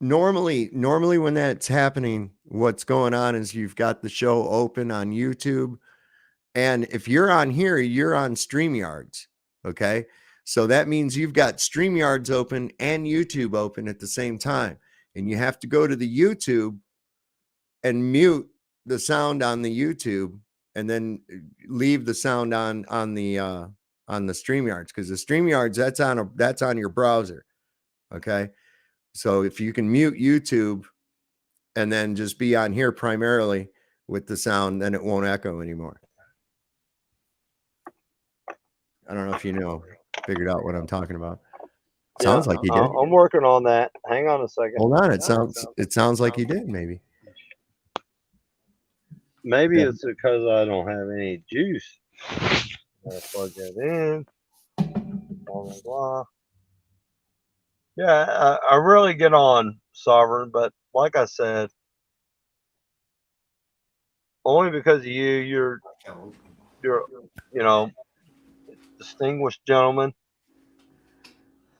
Normally when that's happening, what's going on is you've got the show open on YouTube. And if you're on here, you're on StreamYards. Okay. So that means you've got StreamYards open and YouTube open at the same time. And you have to go to the YouTube and mute the sound on the YouTube and then leave the sound on the StreamYards, because the StreamYards, that's on your browser. Okay. So if you can mute YouTube and then just be on here primarily with the sound, then it won't echo anymore. I don't know if figured out what I'm talking about. Sounds like you did. I'm working on that. Hang on a second. Hold on. It sounds like you did, maybe. Maybe it's because I don't have any juice. I'll plug that in. Blah, blah, blah. Yeah, I really get on, Sovereign, but like I said, only because of you're distinguished gentleman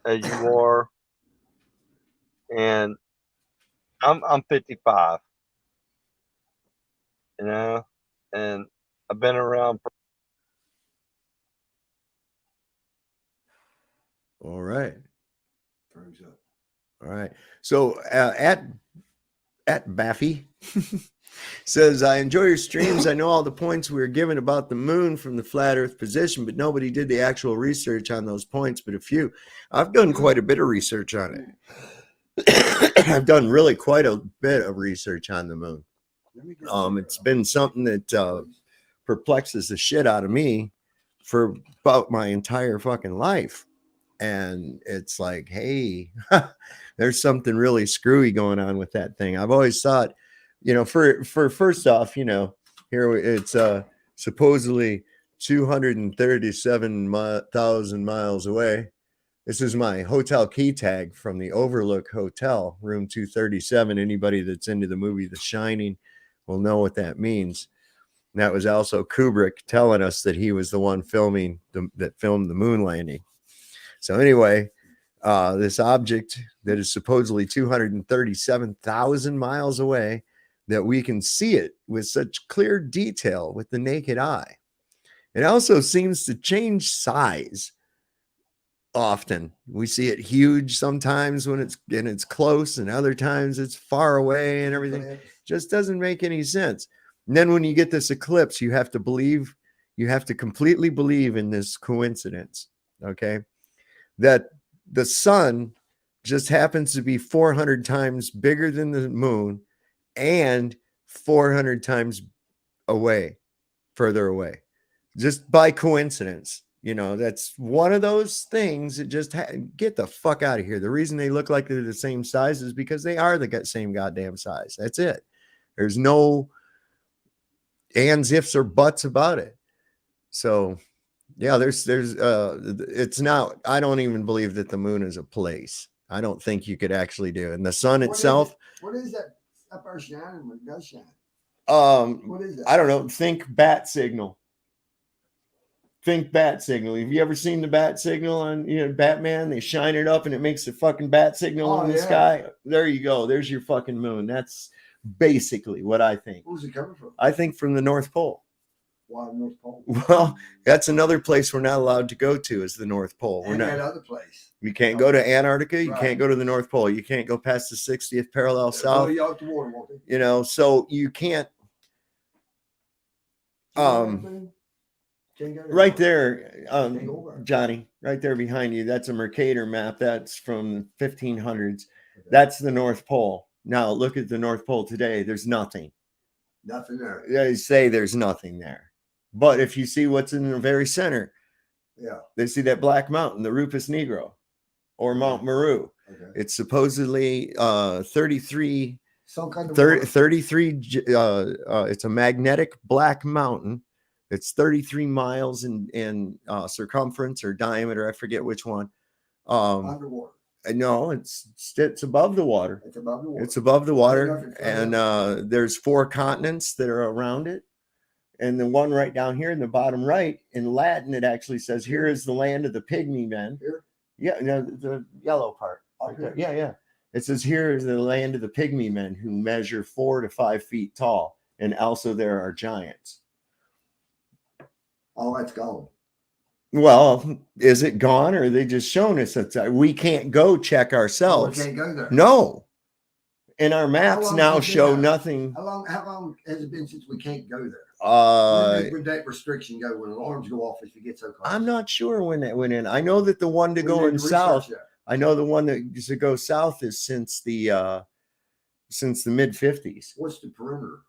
as you are, and I'm 55, and I've been around. All right. All right. So at Baffy says, I enjoy your streams. I know all the points we were given about the moon from the flat earth position, but nobody did the actual research on those points, but a few. I've done quite a bit of research on it. I've done really quite a bit of research on the moon. It's been something that perplexes the shit out of me for about my entire fucking life. And it's like, hey, there's something really screwy going on with that thing. I've always thought, for first off, here it's supposedly 237,000 miles away. This is my hotel key tag from the Overlook Hotel, room 237. Anybody that's into the movie The Shining will know what that means. And that was also Kubrick telling us that he was the one that filmed the moon landing. So anyway, this object that is supposedly 237,000 miles away, that we can see it with such clear detail with the naked eye. It also seems to change size often. We see it huge sometimes when it's close, and other times it's far away and everything. Just doesn't make any sense. And then when you get this eclipse, you have to completely believe in this coincidence, okay? That the sun just happens to be 400 times bigger than the moon and 400 times further away, just by coincidence. That's one of those things that just get the fuck out of here. The reason they look like they're the same size is because they are the same goddamn size. That's it. There's no ands, ifs, or buts about it. So yeah, it's not, I don't even believe that the moon is a place. I don't think you could actually do it. And the sun itself. What is that up there shining when it does shine? What is that? I don't know. Think bat signal. Think bat signal. Have you ever seen the bat signal on Batman? They shine it up and it makes a fucking bat signal in the sky. There you go. There's your fucking moon. That's basically what I think. Where's it coming from? I think from the North Pole. Why North Pole? Well, that's another place we're not allowed to go to, is the North Pole. We're And not. that other place. You can't go to Antarctica. You Right. can't go to the North Pole. You can't go past the 60th parallel south. Oh, you out the water, won't they? So you can't. Can't go Right there, Can't go over. Johnny, right there behind you. That's a Mercator map. That's from 1500s. That's the North Pole. Now look at the North Pole today. There's nothing. Nothing there. They say there's nothing there. But if you see what's in the very center, Yeah. they see that black mountain, the Rupus Negro, or Mount Meru. Okay. It's supposedly 33. Some kind of 33. It's a magnetic black mountain. It's 33 miles in circumference or diameter. I forget which one. underwater. No, it's above the water. It's above the water. It's above the water, Nothing further. and there's 4 continents that are around it. And the one right down here in the bottom right, in Latin, it actually says, "Here is the land of the pygmy men." Here? Yeah, no, the yellow part. Right there. Yeah, yeah. It says, "Here is the land of the pygmy men who measure 4 to 5 feet tall, and also there are giants." Oh, that's gone. Well, is it gone, or are they just showing us that we can't go check Oh, we ourselves? can't go there. No. And our maps long now has it been show that? nothing. How long has it been since we can't go there? Uh, When that restriction go, when alarms go off if you get so close? I'm not sure when that went in. I know that the one to We go need in to research south. that. I know the one that to go south is since the mid 50s. What's the perimeter?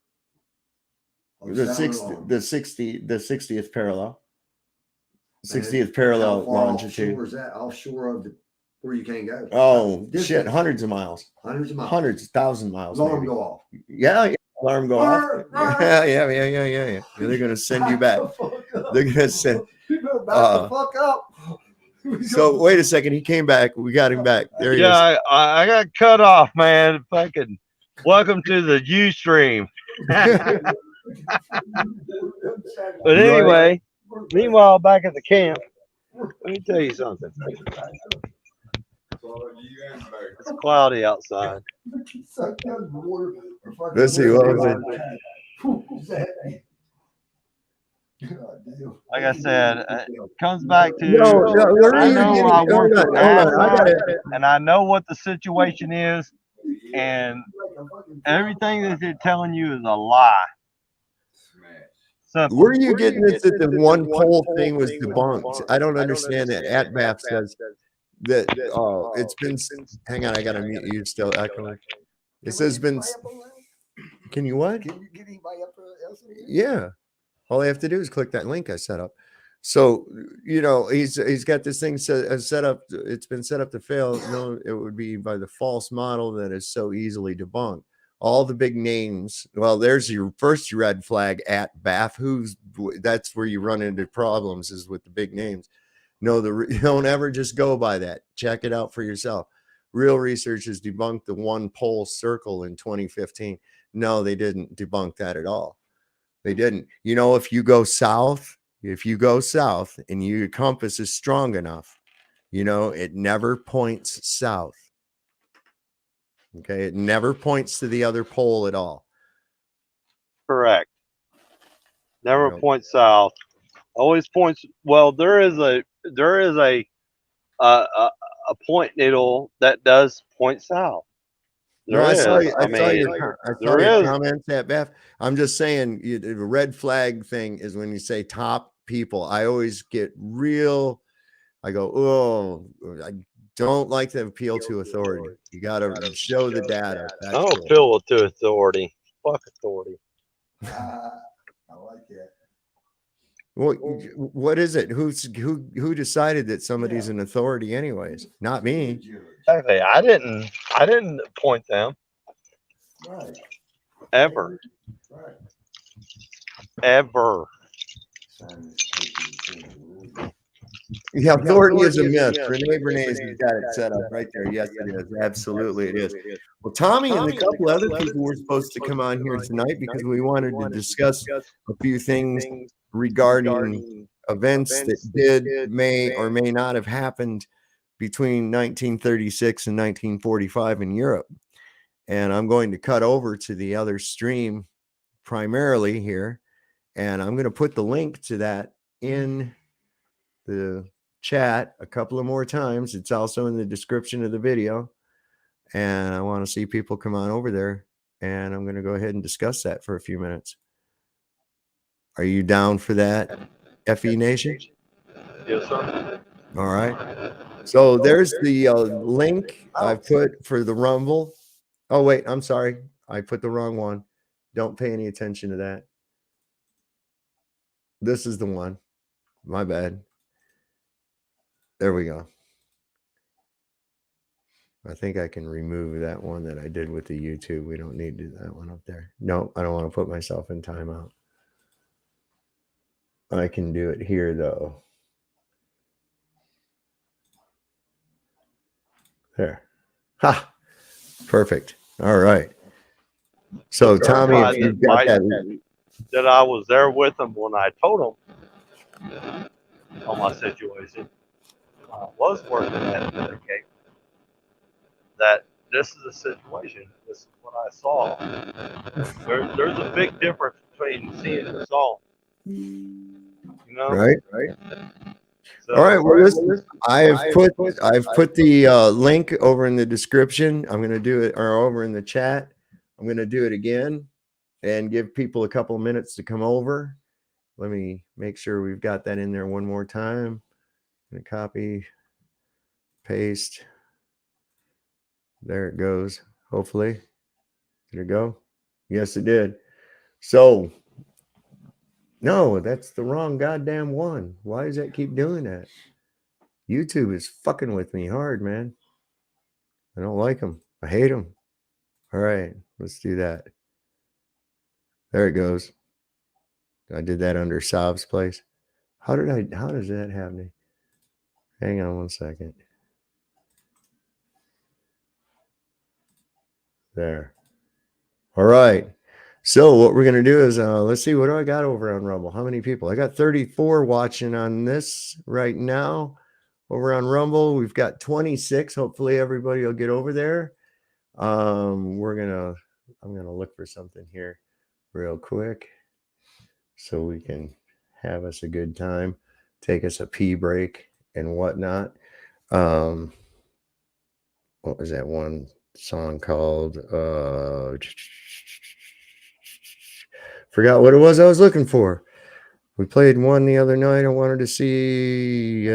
of The sound 60 alarm? the 60th parallel. And 60th parallel how far longitude. Offshore is that? Offshore of the where you can't go? Oh Distance. shit, hundreds of miles. Hundreds of miles. Hundreds, 1,000 miles. Alarm Maybe. go off. Yeah, alarm go off. Brr, brr. Yeah. They're gonna send you back. They're gonna send. You better back the fuck up. So wait a second, he came back. We got him back. There he is. Yeah, I got cut off, man. Fucking welcome to the Ustream. But anyway, meanwhile, back at the camp, let me tell you something. It's cloudy outside. Let's see, what was it? Like I said, it comes back to where I are you know getting- I work hold with on, I got NASA, it. and I know what the situation is, and everything that they're telling you is a lie. Simple. Where are you getting this that the one poll thing was debunked? I don't understand that. AtBAF says that it's been. Hang on, I gotta mute you. Still echoing. It says been. Can you what? Can you get anybody up else? Yeah. All I have to do is click that link I set up. So he's got this thing set up. It's been set up to fail. No, it would be by the false model that is so easily debunked. All the big names. Well, there's your first red flag at BAF. That's where you run into problems, is with the big names. No, don't ever just go by that. Check it out for yourself. Real research has debunked the one pole circle in 2015. No, they didn't debunk that at all. They didn't. If you go south and your compass is strong enough, it never points south. Okay, it never points to the other pole at all. Correct. Never Nope. points south. Always points. Well, there is a a point needle that does point south. No, I saw you. I I saw mean, I saw there your is. comments at Beth. I'm just saying, the red flag thing is when you say top people. I always get real. I go, oh, I don't like to appeal to authority. You got to show the data. I That's don't cool. feel it to authority. Fuck authority. I like that. What is it? Who decided that somebody's an authority? Anyways, not me. Exactly. I didn't point them Right. ever. Right. Ever. Yeah, authority is a myth. Renee Bernays has got it set up right there. Yes, it is. Absolutely, it is. Well, Tommy and a couple other people were supposed to come on here tonight because we wanted to discuss a few things regarding events that may or may not have happened between 1936 and 1945 in Europe. And I'm going to cut over to the other stream primarily here, and I'm going to put the link to that in the chat a couple of more times. It's also in the description of the video, and I want to see people come on over there, and I'm going to go ahead and discuss that for a few minutes. Are you down for that, FE Nation? Yes, sir. All right. So there's the link I've put for the Rumble. Oh, wait, I'm sorry. I put the wrong one. Don't pay any attention to that. This is the one. My bad. There we go. I think I can remove that one that I did with the YouTube. We don't need to do that one up there. No, I don't want to put myself in timeout. I can do it here, though. There. Ha! Perfect. All right. So, Tommy, if you've got that I was there with them when I told them on my situation. I was working at the gate. That this is a situation. This is what I saw. There's a big difference between seeing and saw. You know? Right. So, all right. Well, listen, I've put the link over in the description. I'm going to do it, or over in the chat. I'm going to do it again and give people a couple of minutes to come over. Let me make sure we've got that in there one more time. I'm going to copy, paste. There it goes. Hopefully. Did it go? Yes, it did. So, no, that's the wrong goddamn one. Why does that keep doing that? YouTube is fucking with me hard, man. I don't like them. I hate them. All right, let's do that. There it goes. I did that under Sav's place. How does that happen? Hang on one second. There. All right. So what we're going to do is, let's see, what do I got over on Rumble? How many people? I got 34 watching on this right now. Over on Rumble, we've got 26. Hopefully everybody will get over there. I'm going to look for something here real quick so we can have us a good time, take us a pee break and whatnot. What was that one song called? Forgot what it was I was looking for. We played one the other night. I wanted to see.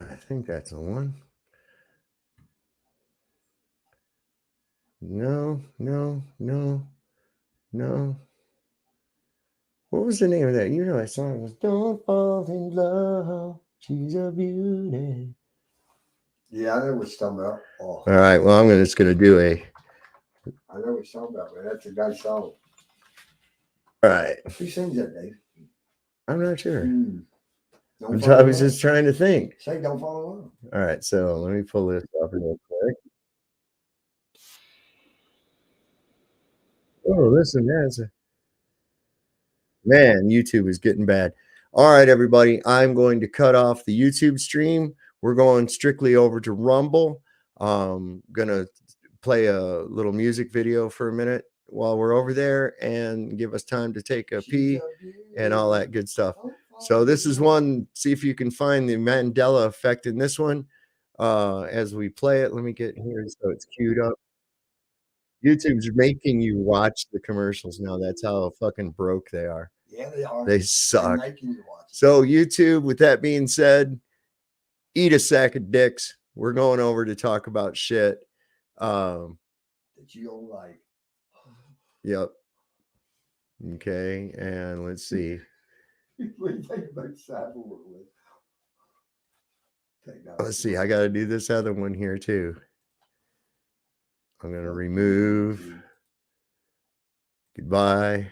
I think that's the one. No. What was the name of that? You know that song was "Don't Fall in Love." She's a beauty. Yeah, I know what you're talking about. Oh. All right. Well, I'm just gonna do a. I know what you're talking about, man. That's a guy's song. All right. Who sings that, Dave? I'm not sure. I was just trying to think. Say "Don't Fall in Love." All right. So let me pull this up real quick. Oh, listen, man, YouTube is getting bad. All right, everybody. I'm going to cut off the YouTube stream. We're going strictly over to Rumble. Gonna play a little music video for a minute while we're over there and give us time to take a pee and all that good stuff. So this is one, see if you can find the Mandela effect in this one as we play it. Let me get here so it's queued up. YouTube's making you watch the commercials now. That's how fucking broke they are. Yeah, they are. They suck. They're making you watch it. So YouTube, with that being said, eat a sack of dicks. We're going over to talk about shit. That you don't like. Yep. Okay, and let's see. What do you think about Cyborg? Let's see. I got to do this other one here too. I'm going to remove. Goodbye.